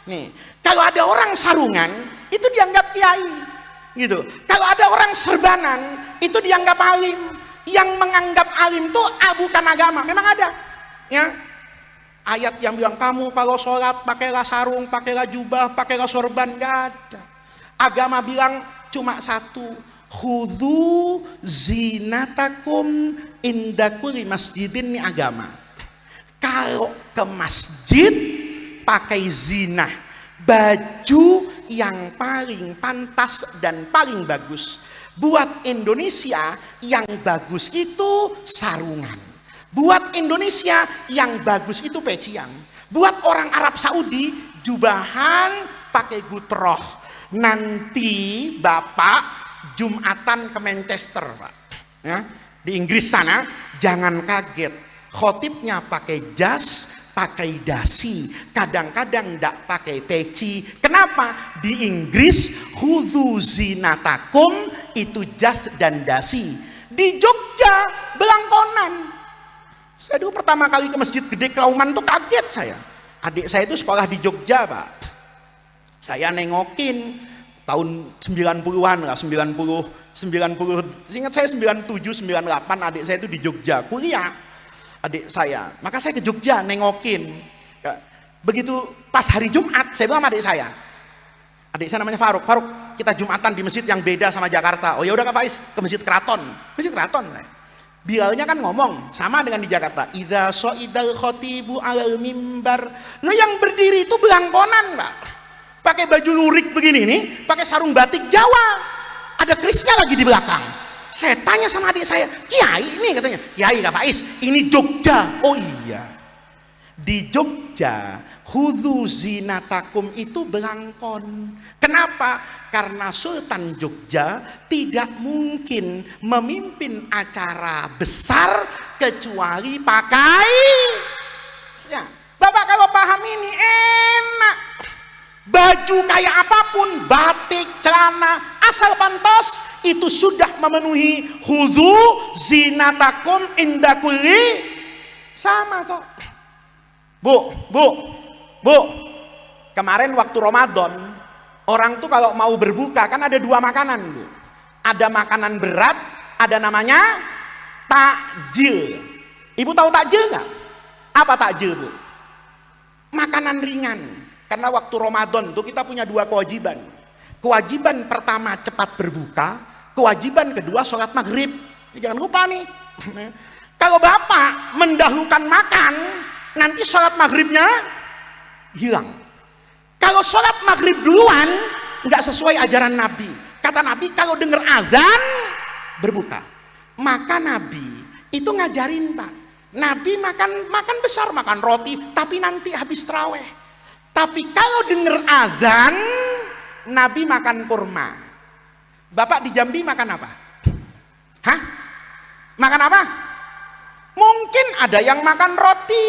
Nih, kalau ada orang sarungan itu dianggap kiai. Gitu. Kalau ada orang serbanan itu dianggap alim. Yang menganggap alim tuh bukan agama. Memang ada. Ya. Ayat yang bilang kamu kalau sholat pakailah sarung, pakailah jubah, pakailah sorban, nggak ada. Agama bilang cuma satu, khudhu zinatakum inda kulli masjidin. Ini agama. Kalau ke masjid pakai zinah, baju yang paling pantas dan paling bagus. Buat Indonesia yang bagus itu sarungan. Buat Indonesia yang bagus itu pecian. Buat orang Arab Saudi, jubahan pakai gutroh. Nanti Bapak Jumatan ke Manchester, Pak. Ya, di Inggris sana, jangan kaget. Khotibnya pakai jas, pakai dasi, kadang-kadang ndak pakai peci. Kenapa? Di Inggris khudzu zinatakum itu jas dan dasi. Di Jogja belangkonan. Saya dulu pertama kali ke Masjid Gede Kauman tuh kaget saya. Adik saya itu sekolah di Jogja, Pak. Saya nengokin tahun 90-an lah, 90, ingat saya 97, 98 adik saya itu di Jogja kuliah. Adik saya, maka saya ke Jogja nengokin. Begitu pas hari Jumat, saya bilang sama adik saya namanya Faruk, kita Jumatan di masjid yang beda sama Jakarta. Oh ya udah Kak Faiz, ke Masjid Keraton. Bilalnya kan ngomong sama dengan di Jakarta. Idza soidal khotibu alal mimbar. Lo yang berdiri itu belangkonan, Pak. Pakai baju lurik begini nih, pakai sarung batik Jawa. Ada kerisnya lagi di belakang. Saya tanya sama adik saya, Kiai ini katanya. Kiai Kak Faiz, ini Jogja. Oh iya. Di Jogja, khudzu zinatakum itu belangkon. Kenapa? Karena Sultan Jogja tidak mungkin memimpin acara besar kecuali pakai. Ya, Bapak kalau paham ini enak. Baju kayak apapun, batik, celana, asal pantas, itu sudah memenuhi khudzu zinatakum inda kulli. Sama kok. Bu, kemarin waktu Ramadan, orang tuh kalau mau berbuka kan ada dua makanan, Bu. Ada makanan berat, ada namanya takjil. Ibu tahu takjil nggak? Apa takjil, Bu? Makanan ringan. Karena waktu Ramadan tuh kita punya dua kewajiban. Kewajiban pertama cepat berbuka, kewajiban kedua sholat maghrib. Ini jangan lupa nih. Kalau Bapak mendahulukan makan, nanti sholat maghribnya hilang. Kalau sholat maghrib duluan, nggak sesuai ajaran Nabi. Kata Nabi, kalau dengar azan berbuka. Maka Nabi itu ngajarin, Pak. Nabi makan besar, makan roti, tapi nanti habis taraweh. Tapi kalau dengar azan, Nabi makan kurma. Bapak di Jambi makan apa? Hah? Makan apa? Mungkin ada yang makan roti,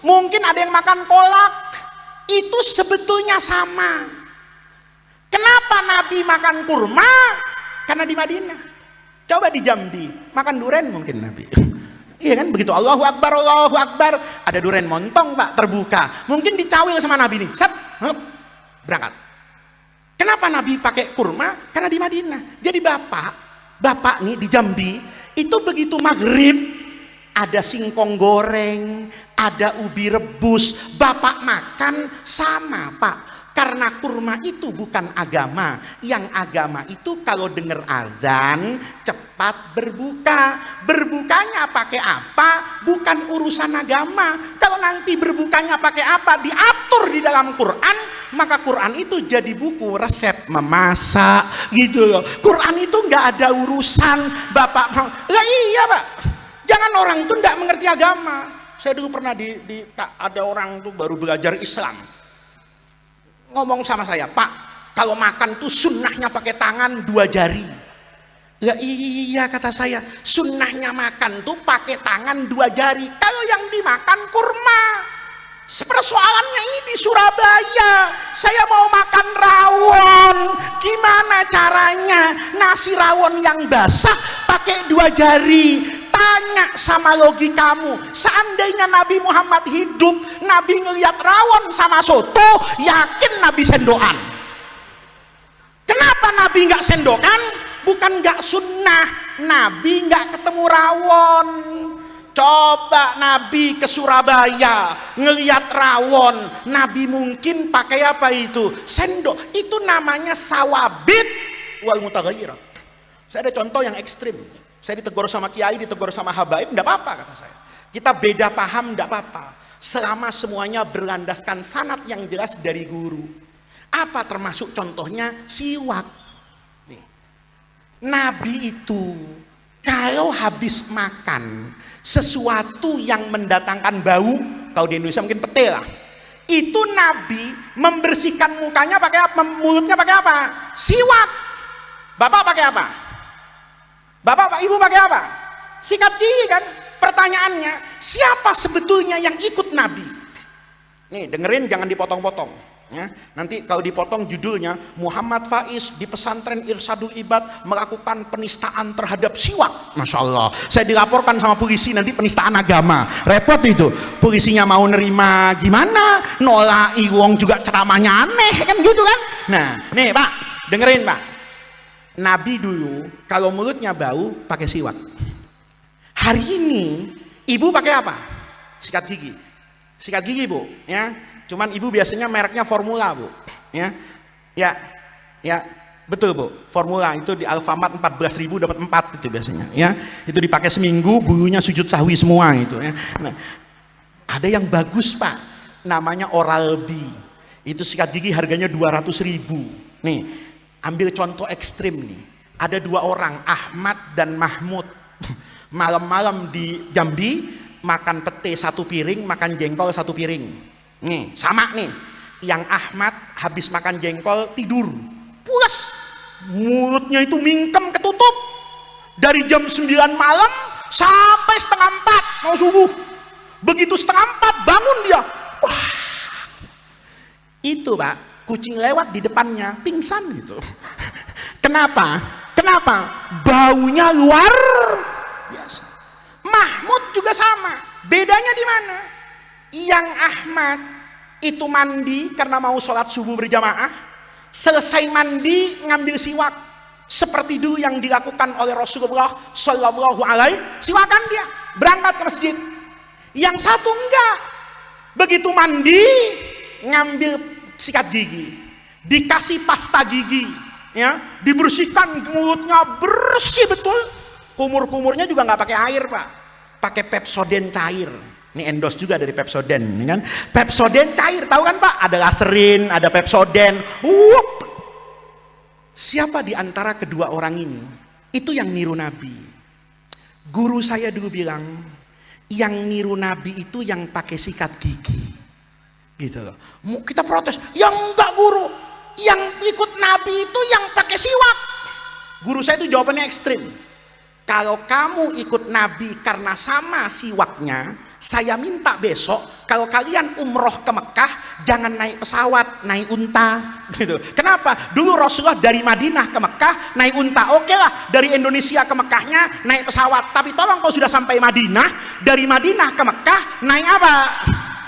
mungkin ada yang makan kolak. Itu sebetulnya sama. Kenapa Nabi makan kurma? Karena di Madinah. Coba di Jambi, makan duren mungkin Nabi. Iya kan, begitu Allahu Akbar, ada duren montong, Pak, terbuka. Mungkin dicawil sama Nabi nih, set, berangkat. Kenapa Nabi pakai kurma? Karena di Madinah. Jadi bapak nih di Jambi, itu begitu maghrib, ada singkong goreng, ada ubi rebus, Bapak makan sama, Pak. Karena kurma itu bukan agama. Yang agama itu kalau dengar azan cepat berbuka. Berbukanya pakai apa? Bukan urusan agama. Kalau nanti berbukanya pakai apa diatur di dalam Quran, maka Quran itu jadi buku resep memasak gitu loh. Quran itu nggak ada urusan Bapak. Lah iya, Pak. Jangan orang itu nggak mengerti agama. Saya dulu pernah ada orang tuh baru belajar Islam. Ngomong sama saya, Pak, kalau makan tuh sunnahnya pakai tangan 2 jari. Ya iya kata saya, sunnahnya makan tuh pakai tangan 2 jari. Kalau yang dimakan kurma. Persoalannya ini di Surabaya. Saya mau makan rawon. Gimana caranya? Nasi rawon yang basah pakai 2 jari. Tanya sama logikamu, seandainya Nabi Muhammad hidup, Nabi ngeliat rawon sama soto, yakin Nabi sendokan. Kenapa Nabi nggak sendokan? Bukan nggak sunnah, Nabi nggak ketemu rawon. Coba Nabi ke Surabaya ngeliat rawon, Nabi mungkin pakai apa itu? Sendok. Itu namanya sawabit wal mutaghayyirat. Saya ada contoh yang ekstrim. Saya ditegur sama kiai, ditegur sama habaib, enggak apa-apa kata saya. Kita beda paham enggak apa-apa. Selama semuanya berlandaskan sanad yang jelas dari guru. Apa termasuk contohnya? Siwak. Nih. Nabi itu kalau habis makan sesuatu yang mendatangkan bau, kalau di Indonesia mungkin pete lah. Itu Nabi membersihkan mukanya pakai apa? Mulutnya pakai apa? Siwak. Bapak pakai apa? Bapak, ibu pakai apa? Sikat gigi kan? Pertanyaannya, siapa sebetulnya yang ikut Nabi? Nih, dengerin, jangan dipotong-potong. Ya, nanti kalau dipotong judulnya Muhammad Faiz di pesantren Irsadul Ibad melakukan penistaan terhadap siwak. Masya Allah, saya dilaporkan sama polisi nanti penistaan agama, repot itu. Polisinya mau nerima gimana, nolak iwong juga ceramahnya aneh kan gitu kan. Nah nih Pak, dengerin Pak, Nabi dulu kalau mulutnya bau pakai siwak. Hari ini ibu pakai apa? Sikat gigi. Sikat gigi Bu, ya. Cuman ibu biasanya mereknya Formula Bu, ya, betul Bu, Formula itu di Alfamart 14.000 dapat 4 itu biasanya, ya, itu dipakai seminggu, bulunya sujud sahwi semua itu, ya. Nah, ada yang bagus Pak, namanya Oral-B, itu sikat gigi harganya 200.000. Nih, ambil contoh ekstrim nih, ada 2 orang, Ahmad dan Mahmud, malam-malam di Jambi makan pete 1 piring, makan jengkol 1 piring. Nih sama nih, yang Ahmad habis makan jengkol tidur pulas, mulutnya itu mingkem ketutup dari jam 9 malam sampai setengah 4 mau subuh. Begitu setengah 4 bangun dia, wah, itu Pak, kucing lewat di depannya pingsan gitu. Kenapa? Baunya luar biasa. Mahmud juga sama, bedanya di mana? Yang Ahmad itu mandi karena mau sholat subuh berjamaah, selesai mandi ngambil siwak seperti dulu yang dilakukan oleh Rasulullah Shallallahu Alaihi siwakan dia berangkat ke masjid. Yang satu enggak, begitu mandi ngambil sikat gigi, dikasih pasta gigi, ya, dibersihkan mulutnya bersih betul, kumur-kumurnya juga nggak pakai air Pak, pakai Pepsodent cair. Ini endorse juga dari Pepsodent, kan? Pepsodent cair, tahu kan Pak? Ada Laserin, ada Pepsodent. Siapa di antara kedua orang ini? Itu yang niru Nabi. Guru saya dulu bilang, yang niru Nabi itu yang pakai sikat gigi, gitu loh. Kita protes, yang enggak guru, yang ikut Nabi itu yang pakai siwak. Guru saya itu jawabannya ekstrim. Kalau kamu ikut Nabi karena sama siwaknya, saya minta besok kalau kalian umroh ke Mekah jangan naik pesawat, naik unta gitu. Kenapa? Dulu Rasulullah dari Madinah ke Mekah naik unta, oke lah. Dari Indonesia ke Mekahnya naik pesawat, tapi tolong kalau sudah sampai Madinah, dari Madinah ke Mekah naik apa?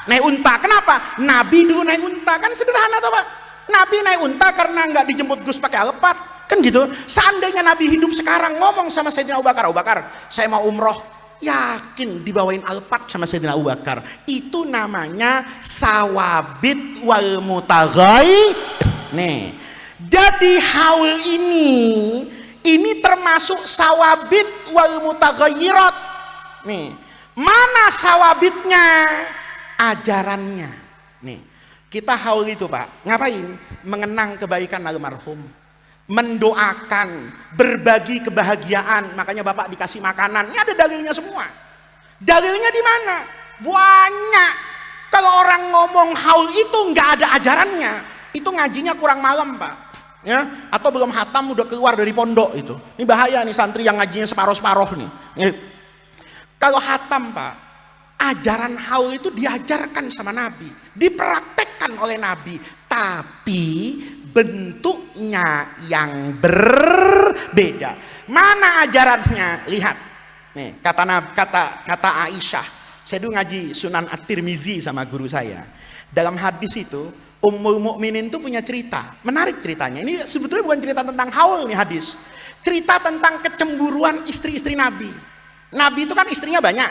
Naik unta. Kenapa? Nabi dulu naik unta, kan sederhana toh Pak. Nabi naik unta karena nggak dijemput Gus pakai Alphard, kan gitu. Seandainya Nabi hidup sekarang ngomong sama Sayyidina Abu Bakar, Abu Bakar saya mau umroh, yakin dibawain Alphard sama Sayyidina Abu Bakar. Itu namanya sawabit wal mutaghai. Nih, jadi haul ini termasuk sawabit wal mutaghayyirat. Nih, mana sawabitnya? Ajarannya. Nih, kita haul itu Pak, ngapain? Mengenang kebaikan almarhum, mendoakan, berbagi kebahagiaan. Makanya Bapak dikasih makanan, ini ada dalilnya semua. Dalilnya di mana? Banyak. Kalau orang ngomong haul itu nggak ada ajarannya, itu ngajinya kurang malam Pak, ya, atau belum hatam udah keluar dari pondok. Itu ini bahaya nih, santri yang ngajinya separoh-separoh nih. Kalau hatam Pak, ajaran haul itu diajarkan sama Nabi, dipraktekkan oleh Nabi, tapi bentuknya yang berbeda. Mana ajarannya? Lihat nih, kata Aisyah. Saya dulu ngaji Sunan At-Tirmizi sama guru saya. Dalam hadis itu Ummul Mukminin itu punya cerita, menarik ceritanya. Ini sebetulnya bukan cerita tentang haul nih hadis, cerita tentang kecemburuan istri-istri Nabi. Nabi itu kan istrinya banyak.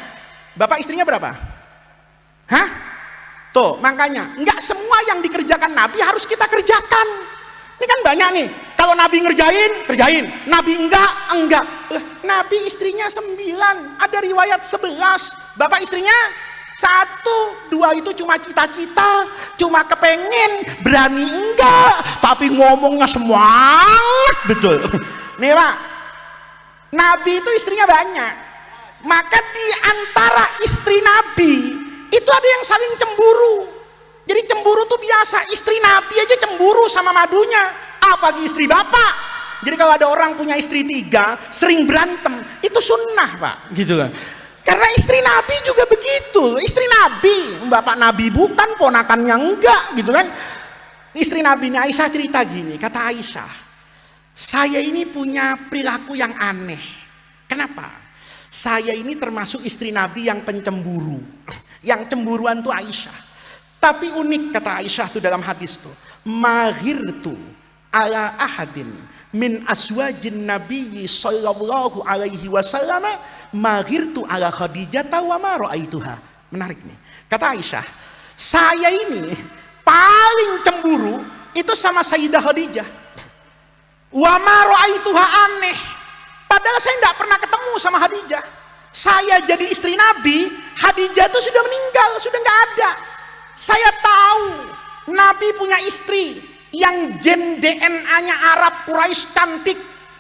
Bapak istrinya berapa? Hah? Tuh, makanya nggak semua yang dikerjakan Nabi harus kita kerjakan. Ini kan banyak nih, kalau Nabi kerjain, Nabi enggak. Nabi istrinya 9, ada riwayat 11. Bapak istrinya 1, 2 itu cuma cita-cita, cuma kepengen, berani enggak, tapi ngomongnya semangat betul. Nih Pak, Nabi itu istrinya banyak, maka di antara istri Nabi itu ada yang saling cemburu. Jadi cemburu tuh biasa. Istri Nabi aja cemburu sama madunya, apalagi istri bapak. Jadi kalau ada orang punya istri 3 sering berantem, itu sunnah pak, gitu kan. Karena istri Nabi juga begitu. Istri Nabi, bapak Nabi bukan, ponakannya enggak, gitu kan. Istri Nabi ini Aisyah cerita gini, kata Aisyah, saya ini punya perilaku yang aneh. Kenapa? Saya ini termasuk istri Nabi yang pencemburu. Yang cemburuan tuh Aisyah. Tapi unik kata Aisyah tuh dalam hadis tuh, maghirtu ala ahadin min aswajin nabiyyi sallallahu alaihi wasallam maghirtu ala Khadijah wa ma ra'aituha. Menarik nih. Kata Aisyah, saya ini paling cemburu itu sama Sayyidah Khadijah. Wa ma ra'aituha, aneh. Padahal saya tidak pernah ketemu sama Khadijah. Saya jadi istri Nabi, Khadijah itu sudah meninggal, sudah nggak ada. Saya tahu Nabi punya istri yang gen DNA-nya Arab Quraisy cantik,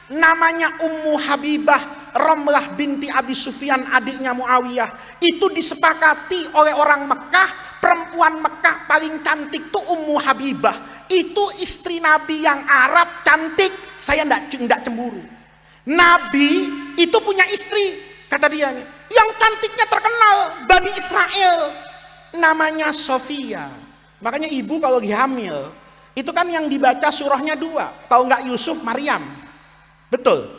namanya Ummu Habibah Ramlah binti Abi Sufyan, adiknya Muawiyah. Itu disepakati oleh orang Mekah, perempuan Mekah paling cantik tuh Ummu Habibah. Itu istri Nabi yang Arab cantik, saya enggak cemburu. Nabi itu punya istri, kata dia nih, yang cantiknya terkenal Bani Israel, namanya Sofia. Makanya ibu kalau lagi hamil itu kan yang dibaca surahnya 2, kalau nggak Yusuf, Maryam. Betul,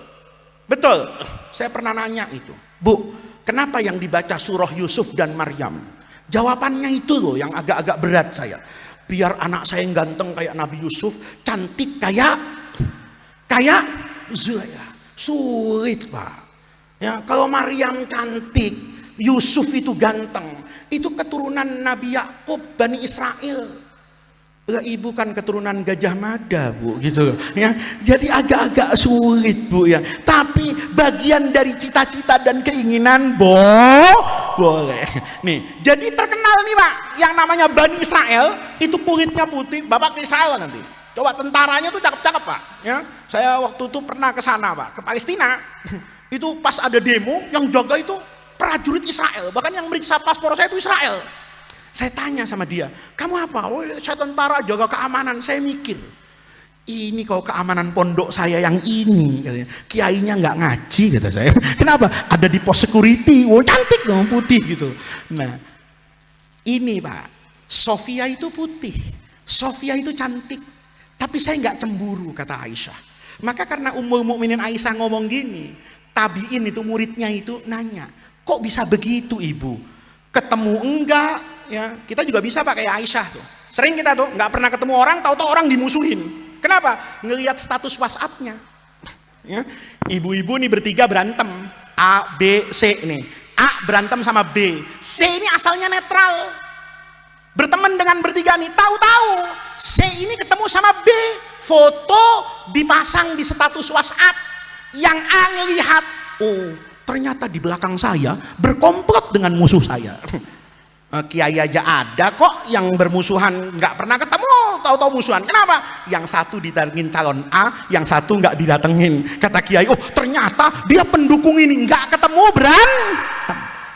betul. Saya pernah nanya itu, Bu, kenapa yang dibaca surah Yusuf dan Maryam? Jawabannya itu loh yang agak-agak berat saya. Biar anak saya yang ganteng kayak Nabi Yusuf, cantik kayak Zulaikha. Sulit pak. Ya, kalau Maryam cantik, Yusuf itu ganteng, itu keturunan Nabi Yakub, Bani Israel. Lah ibu kan keturunan Gajah Mada bu, gitu ya. Jadi agak-agak sulit bu ya. Tapi bagian dari cita-cita dan keinginan boleh. Nih, jadi terkenal nih pak, yang namanya Bani Israel itu kulitnya putih. Bapak ke Israel nanti. Coba tentaranya tuh cakep-cakep pak. Ya, saya waktu itu pernah ke sana pak, ke Palestina. Itu pas ada demo, yang jaga itu prajurit Israel. Bahkan yang meriksa paspor saya itu Israel. Saya tanya sama dia, kamu apa? Oh, saya tentara jaga keamanan. Saya mikir, ini kalau keamanan pondok saya yang ini, katanya, kiainya nggak ngaji, kata saya. Kenapa? Ada di pos security, oh cantik dong, putih gitu. Nah, ini pak, Sofia itu putih, Sofia itu cantik, tapi saya nggak cemburu, kata Aisyah. Maka karena Ummul Mukminin Aisyah ngomong gini, tabiin itu muridnya itu nanya, kok bisa begitu ibu? Ketemu enggak? Ya, kita juga bisa pak kayak Aisyah tuh. Sering kita tuh nggak pernah ketemu orang, tahu-tahu orang dimusuhin. Kenapa? Ngelihat status WhatsApp-nya. Ya, ibu-ibu nih bertiga berantem, A, B, C nih. A berantem sama B, C ini asalnya netral. Berteman dengan bertiga nih, tahu-tahu C ini ketemu sama B, foto dipasang di status WhatsApp. Yang A ngelihat, oh ternyata di belakang saya berkomplot dengan musuh saya. Kiai aja ada kok yang bermusuhan nggak pernah ketemu, tahu-tahu musuhan. Kenapa? Yang satu didatengin calon A, yang satu nggak didatengin. Kata Kiai, oh ternyata dia pendukung ini, nggak ketemu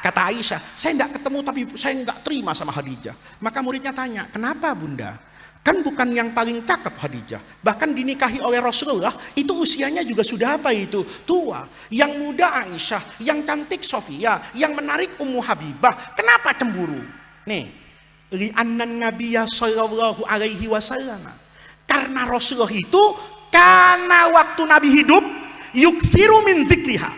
Kata Aisyah, saya nggak ketemu tapi saya nggak terima sama Khadijah. Maka muridnya tanya, kenapa bunda? Kan bukan yang paling cakep Khadijah, bahkan dinikahi oleh Rasulullah, itu usianya juga sudah apa itu? Tua. Yang muda Aisyah, yang cantik Sofia, yang menarik Ummu Habibah. Kenapa cemburu? Nih, li'annan nabiyya sallallahu alaihi wasallam. Karena Rasulullah itu, karena waktu Nabi hidup, yuksiru min zikriha.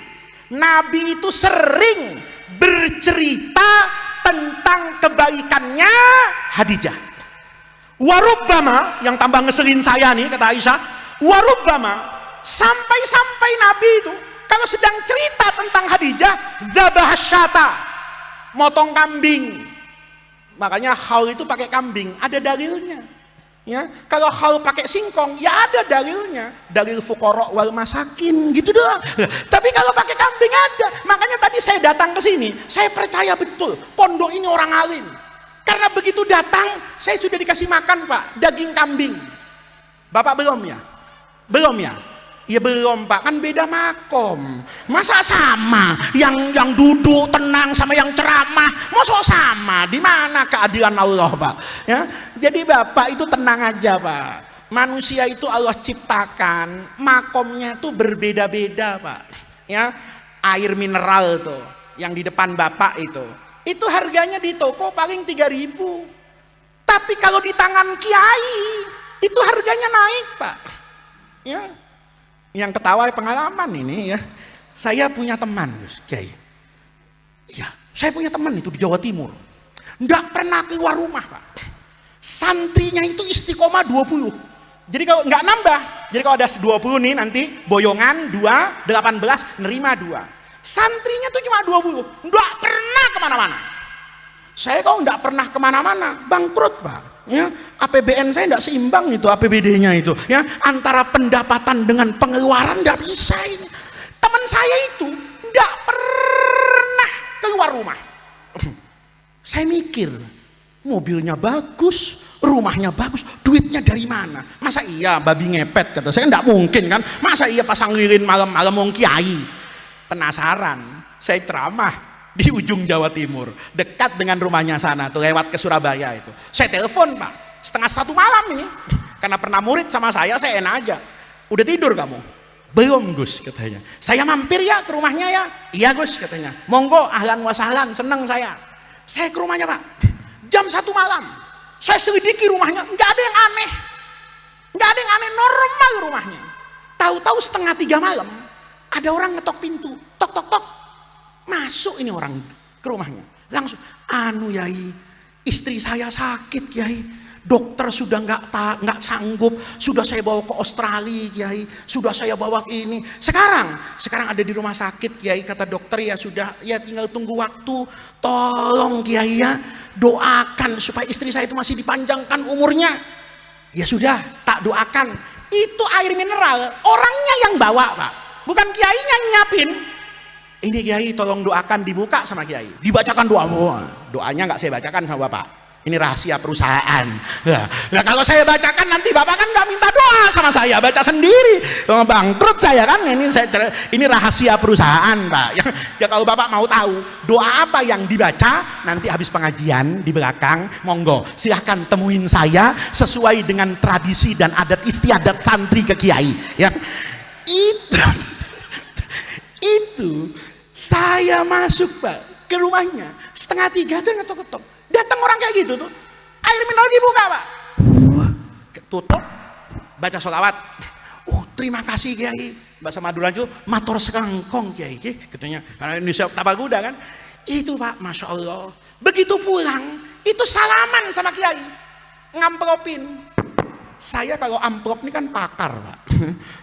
Nabi itu sering bercerita tentang kebaikannya Khadijah. Warubbama, yang tambah ngeselin saya nih kata Aisyah, warubbama, sampai-sampai Nabi itu kalau sedang cerita tentang Khadijah, dzabah syata, motong kambing. Makanya haul itu pakai kambing, ada dalilnya. Ya, kalau haul pakai singkong, ya ada dalilnya, dalil fuqara wal masakin gitu doang. Tapi kalau pakai kambing ada. Makanya tadi saya datang ke sini, saya percaya betul pondok ini orang alim. Karena begitu datang, saya sudah dikasih makan pak, daging kambing. Bapak belum ya? Belum ya? Ya belum Pak, kan beda makom. Masa sama? Yang duduk tenang sama yang ceramah, masa sama? Di mana keadilan Allah Pak? Ya, jadi Bapak itu tenang aja Pak. Manusia itu Allah ciptakan, makomnya itu berbeda-beda Pak. Ya, air mineral tuh, yang di depan Bapak itu harganya di toko paling 3.000. Tapi kalau di tangan kiai, itu harganya naik Pak. Ya. Yang ketawa pengalaman ini ya. Saya punya teman, Kiai. Ya, saya punya teman itu di Jawa Timur. Nggak pernah keluar rumah, Pak. Santrinya itu istiqomah 20. Jadi kalau nggak nambah, jadi kalau ada 20 nih nanti boyongan 2, 18, nerima 2. Santrinya tuh cuma 20. Nggak pernah kemana-mana. Saya kalau nggak pernah kemana-mana, bangkrut Pak. Ya, APBN saya tidak seimbang itu, APBD-nya itu ya, antara pendapatan dengan pengeluaran tidak bisa ini. Teman saya itu tidak pernah keluar rumah. Saya mikir, mobilnya bagus, rumahnya bagus, duitnya dari mana? Masa iya babi ngepet, kata saya, tidak mungkin kan, masa iya pasang lilin malam-malam mau kiai. Penasaran, saya ceramah di ujung Jawa Timur, dekat dengan rumahnya sana tuh, lewat ke Surabaya itu. Saya telepon Pak, 1:30 malam ini, karena pernah murid sama saya enak aja. Udah tidur kamu? Belum Gus, katanya. Saya mampir ya ke rumahnya ya. Iya Gus, katanya. Monggo, ahlan wa sahlan, seneng saya. Saya ke rumahnya Pak, jam 1 malam. Saya selidiki rumahnya, nggak ada yang aneh, nggak ada yang aneh, normal rumahnya. Tahu-tahu 2:30 malam, ada orang ngetok pintu, tok tok tok. Masuk ini orang ke rumahnya, langsung, anu Yai, istri saya sakit Yai, dokter sudah nggak sanggup, sudah saya bawa ke Australia Yai, sudah saya bawa ke ini, sekarang ada di rumah sakit Yai, kata dokter ya sudah, ya tinggal tunggu waktu, tolong Kiai ya, doakan supaya istri saya itu masih dipanjangkan umurnya. Ya sudah, tak doakan. Itu air mineral, orangnya yang bawa Pak, bukan kiainya nyiapin. Ini Kiai tolong doakan, dibuka sama Kiai, dibacakan doa. Doanya nggak saya bacakan sama Bapak, ini rahasia perusahaan. Nah kalau saya bacakan nanti Bapak kan nggak minta doa sama saya, baca sendiri, bangkrut saya kan. Ini rahasia perusahaan Pak. Ya kalau Bapak mau tahu doa apa yang dibaca nanti habis pengajian di belakang, monggo silahkan temuin saya sesuai dengan tradisi dan adat istiadat santri ke Kiai. Ya itu saya masuk Pak ke rumahnya 2:30 tuh ngetok-ketok, datang orang kayak gitu tuh, air mineral dibuka Pak, tutup, baca sholawat. Terima kasih Kiai, bahasa Madura itu matur sekangkong Kiai, katanya karena Indonesia Tabaguda kan itu Pak. Masya Allah, begitu pulang itu salaman sama Kiai, ngamplopin. Saya kalau amplop ini kan pakar Pak,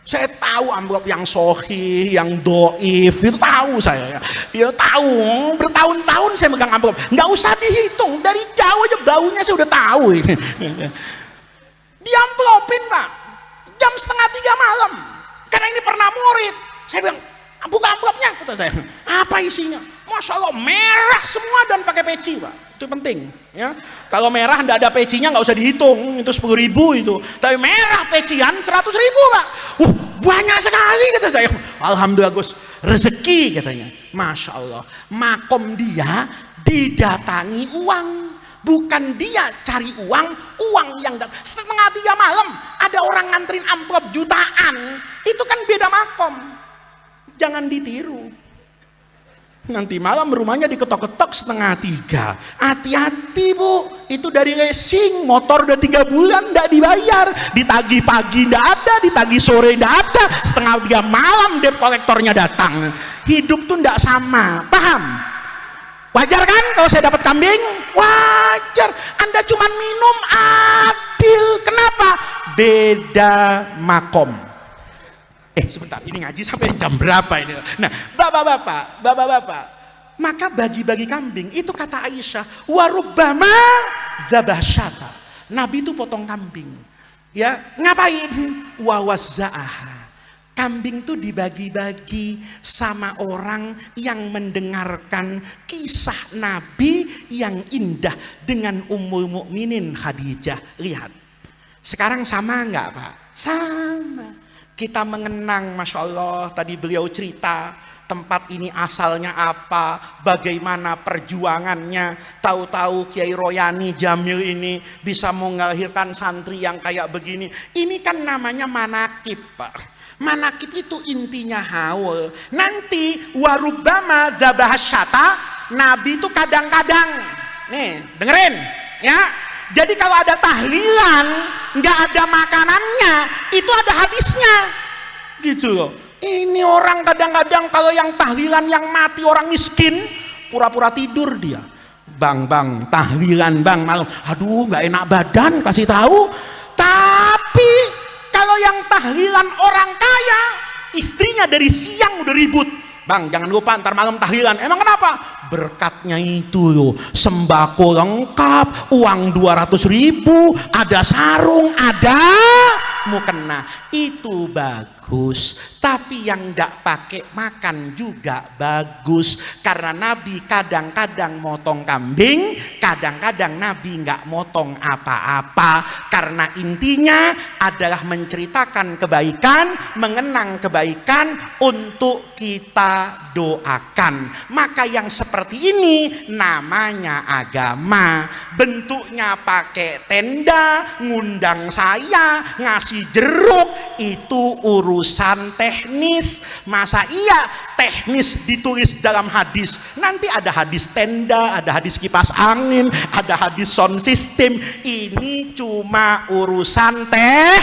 saya tahu amplop yang sohih, yang doif, itu tahu saya ya tahu, bertahun-tahun saya megang amplop, nggak usah dihitung, dari jauh aja baunya saya udah tahu ini. Diamplopin Pak, jam 2:30 malam, karena ini pernah murid. Saya bilang, buka amplopnya, kata saya, apa isinya? Masya Allah, merah semua dan pakai peci Pak. Itu penting ya, kalau merah ndak ada pecinya nggak usah dihitung, itu 10.000 itu, tapi merah pecian 100.000 Pak. Banyak sekali, kata saya. Alhamdulillah Gus, rezeki katanya. Masya Allah, makom dia didatangi uang, bukan dia cari uang yang 2:30 malam ada orang nganterin amplop jutaan, itu kan beda makom. Jangan ditiru. Nanti malam rumahnya diketok-ketok 2:30. Hati-hati Bu, itu dari leasing, motor udah 3 bulan nggak dibayar, ditagih pagi nggak ada, ditagih sore nggak ada, 2:30 malam debt kolektornya datang. Hidup tuh nggak sama, paham? Wajar kan kalau saya dapat kambing? Wajar. Anda cuma minum, adil. Kenapa? Beda makom. Sebentar, ini ngaji sampai jam berapa ini? Nah, bapak-bapak, maka bagi-bagi kambing itu kata Aisyah, warubbama dzabahsyata. Nabi itu potong kambing. Ya, ngapain? Wa wazza'aha. Kambing itu dibagi-bagi sama orang yang mendengarkan kisah Nabi yang indah dengan Ummul Mukminin Khadijah. Lihat, sekarang sama nggak Pak? Sama. kita mengenang, Masya Allah, tadi beliau cerita tempat ini asalnya apa, bagaimana perjuangannya. Tahu-tahu Kiai Royani Jamil ini bisa melahirkan santri yang kayak begini. Ini kan namanya manakib, Pak. Manakib itu intinya haul. Nanti warubama dzabahasyata, Nabi itu kadang-kadang, nih dengerin ya. Jadi kalau ada tahlilan nggak ada makanannya, itu ada hadisnya, gitu loh. Ini orang kadang-kadang kalau yang tahlilan yang mati orang miskin, pura-pura tidur dia. Bang, tahlilan bang malam. Aduh, nggak enak badan kasih tahu. Tapi kalau yang tahlilan orang kaya, istrinya dari siang udah ribut. Bang, jangan lupa ntar malam tahlilan. Emang kenapa? Berkatnya itu loh, sembako lengkap, uang 200.000, ada sarung, ada mukena. Itu bagus. Tapi yang ndak pakai makan juga bagus. Karena Nabi kadang-kadang motong kambing, kadang-kadang Nabi nggak motong apa-apa. Karena intinya adalah menceritakan kebaikan, mengenang kebaikan untuk kita doakan. Maka yang seperti ini namanya agama. Bentuknya pakai tenda, ngundang saya, ngasih jeruk, itu urusan teknis. Masa iya teknis ditulis dalam hadis? Nanti ada hadis tenda, ada hadis kipas angin, ada hadis sound system. Ini cuma urusan teh.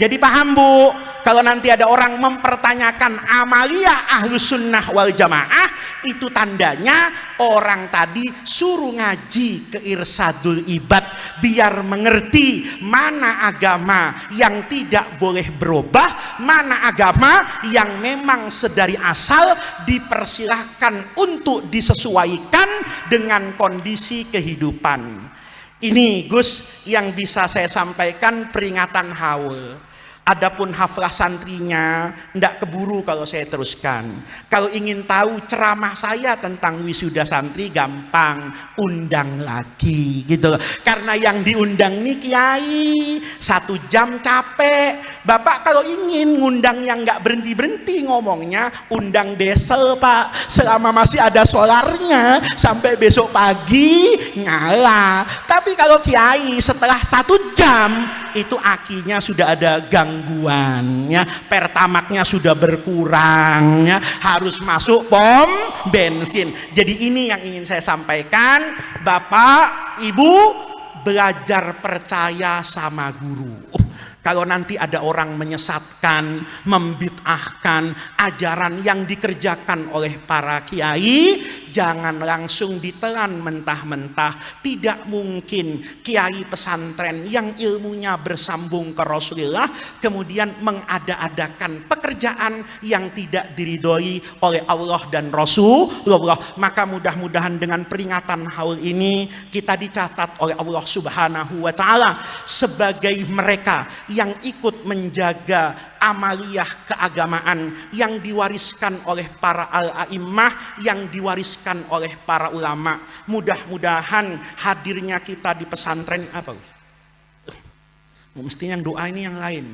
Jadi paham Bu? Kalau nanti ada orang mempertanyakan amaliyah ahlus sunnah wal jamaah, itu tandanya orang tadi suruh ngaji ke irsadul ibad, biar mengerti mana agama yang tidak boleh berubah, mana agama yang memang sedari asal dipersilahkan untuk disesuaikan dengan kondisi kehidupan. Ini Gus yang bisa saya sampaikan, peringatan haul. Adapun haflah santrinya ndak keburu kalau saya teruskan. Kalau ingin tahu ceramah saya tentang wisuda santri, gampang, undang lagi gitu. Karena yang diundang nih kiai 1 jam capek. Bapak kalau ingin ngundang yang nggak berhenti-berhenti ngomongnya, undang besel Pak, selama masih ada solarnya sampai besok pagi nyala. Tapi kalau kiai setelah 1 jam itu akinya sudah ada gangguannya, pertamaknya sudah berkurang ya, harus masuk pom bensin. Jadi ini yang ingin saya sampaikan, Bapak Ibu, belajar percaya sama guru. Kalau nanti ada orang menyesatkan, membid'ahkan ajaran yang dikerjakan oleh para kiai, jangan langsung ditelan mentah-mentah. Tidak mungkin kiai pesantren yang ilmunya bersambung ke Rasulullah kemudian mengada-adakan pekerjaan yang tidak diridhoi oleh Allah dan Rasulullah. Maka mudah-mudahan dengan peringatan haul ini kita dicatat oleh Allah Subhanahu wa taala sebagai mereka yang ikut menjaga amaliyah keagamaan yang diwariskan oleh para al-a'immah, yang diwariskan oleh para ulama. Mudah-mudahan hadirnya kita di pesantren apa? Mestinya yang doa ini yang lain.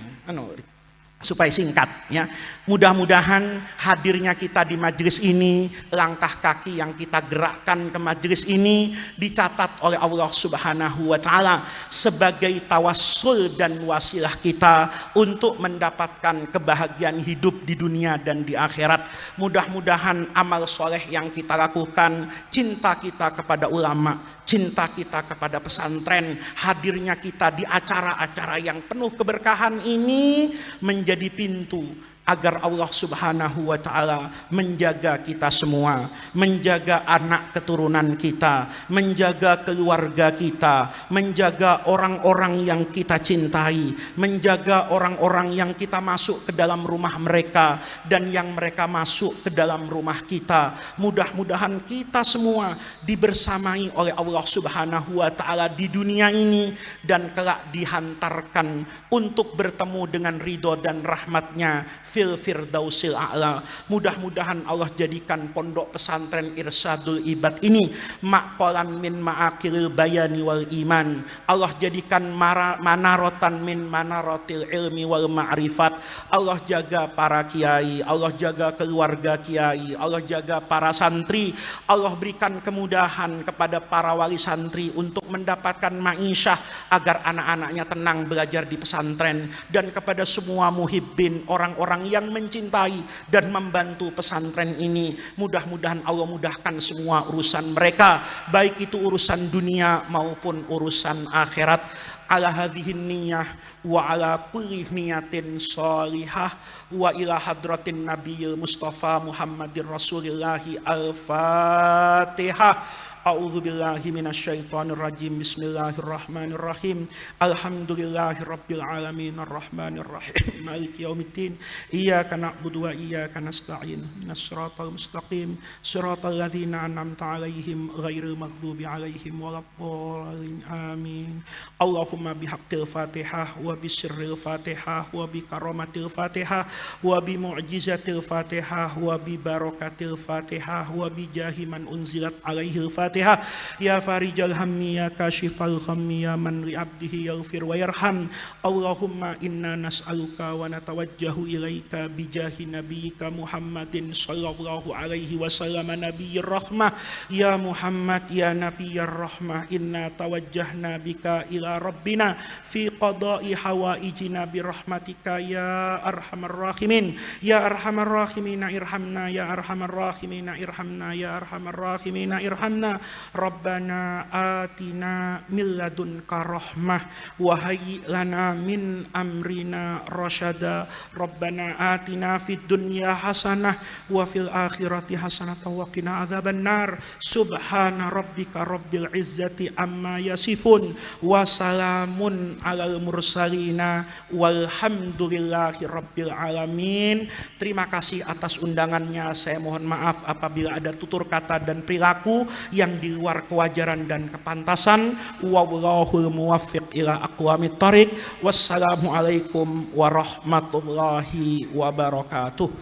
Supaya singkat ya. Mudah-mudahan hadirnya kita di majelis ini, langkah kaki yang kita gerakkan ke majelis ini dicatat oleh Allah Subhanahu wa taala sebagai tawassul dan wasilah kita untuk mendapatkan kebahagiaan hidup di dunia dan di akhirat. Mudah-mudahan amal soleh yang kita lakukan, cinta kita kepada ulama, cinta kita kepada pesantren, hadirnya kita di acara-acara yang penuh keberkahan ini menjadi pintu agar Allah Subhanahu wa taala menjaga kita semua, menjaga anak keturunan kita, menjaga keluarga kita, menjaga orang-orang yang kita cintai, menjaga orang-orang yang kita masuk ke dalam rumah mereka dan yang mereka masuk ke dalam rumah kita. Mudah-mudahan kita semua dibersamai oleh Allah Subhanahu wa taala di dunia ini dan kelak dihantarkan untuk bertemu dengan ridho dan rahmatnya fil firdausil a'la. Mudah-mudahan Allah jadikan pondok pesantren Irsyadul Ibad ini maqalan min ma'akil bayani wal iman. Allah jadikan manarotan min manarotil ilmi wal ma'rifat. Allah jaga para kiai, Allah jaga keluarga kiai, Allah jaga para santri. Allah berikan kemudahan kepada para wali santri untuk mendapatkan ma'isyah agar anak-anaknya tenang belajar di pesantren. Dan kepada semua muhibbin, orang-orang yang mencintai dan membantu pesantren ini, mudah-mudahan Allah mudahkan semua urusan mereka, baik itu urusan dunia maupun urusan akhirat. Ala hadhihin niyah wa ala kulli niyatin sholihah wa ila hadratin nabiyil mustafa Muhammadir Rasulillahi al-Fatihah. A'udzu billahi minasyaitonir rajim. Bismillahirrahmanirrahim. Alhamdulillahirabbil alamin arrahmanir rahim maliki yaumiddin. Iyyaka na'budu wa iyyaka nasta'in. Shiratal mustaqim shiratal ladzina an'amta 'alaihim ghairil maghdubi 'alaihim waladdallin. Amin. Allahumma bihaqqil Fatihah wa bisirril Fatihah wa bi karamatil Fatihah wa bi mu'jizatil Fatihah wa bi barakatil Fatihah wa bi jahi man unzilat 'alaihil Fatihah. Ya farijal hammi ya kashifal ghammi ya man li abdihi yaghfir wa yarham. Allahumma inna nas'aluka wa natawajjahu ilaika bijahi nabiyyika Muhammadin sallallahu alaihi wasallam nabiyyir rahmah. Ya Muhammad ya nabiyyir rahmah, inna tawajjahna bika ila rabbina fi qada'i hawaijina bi rahmatika ya arhamar rahimin. Ya arhamar rahimin irhamna, ya arhamar rahimin irhamna, ya arhamar rahimin irhamna. Rabbana atina min ladunka rahmah wa hayyi lana min amrina rasyada. Rabbana atina fid dunya hasanah wa fil akhirati hasanah wa qina adzabannar. Subhana rabbika rabbil izzati amma yasifun wa salamun alal mursalina walhamdulillahi rabbil alamin. Terima kasih atas undangannya. Saya mohon maaf apabila ada tutur kata dan perilaku yang di luar kewajaran dan kepantasan. Wallahul muwaffiq ila aqwamit thoriq. Wassalamualaikum warahmatullahi wabarakatuh.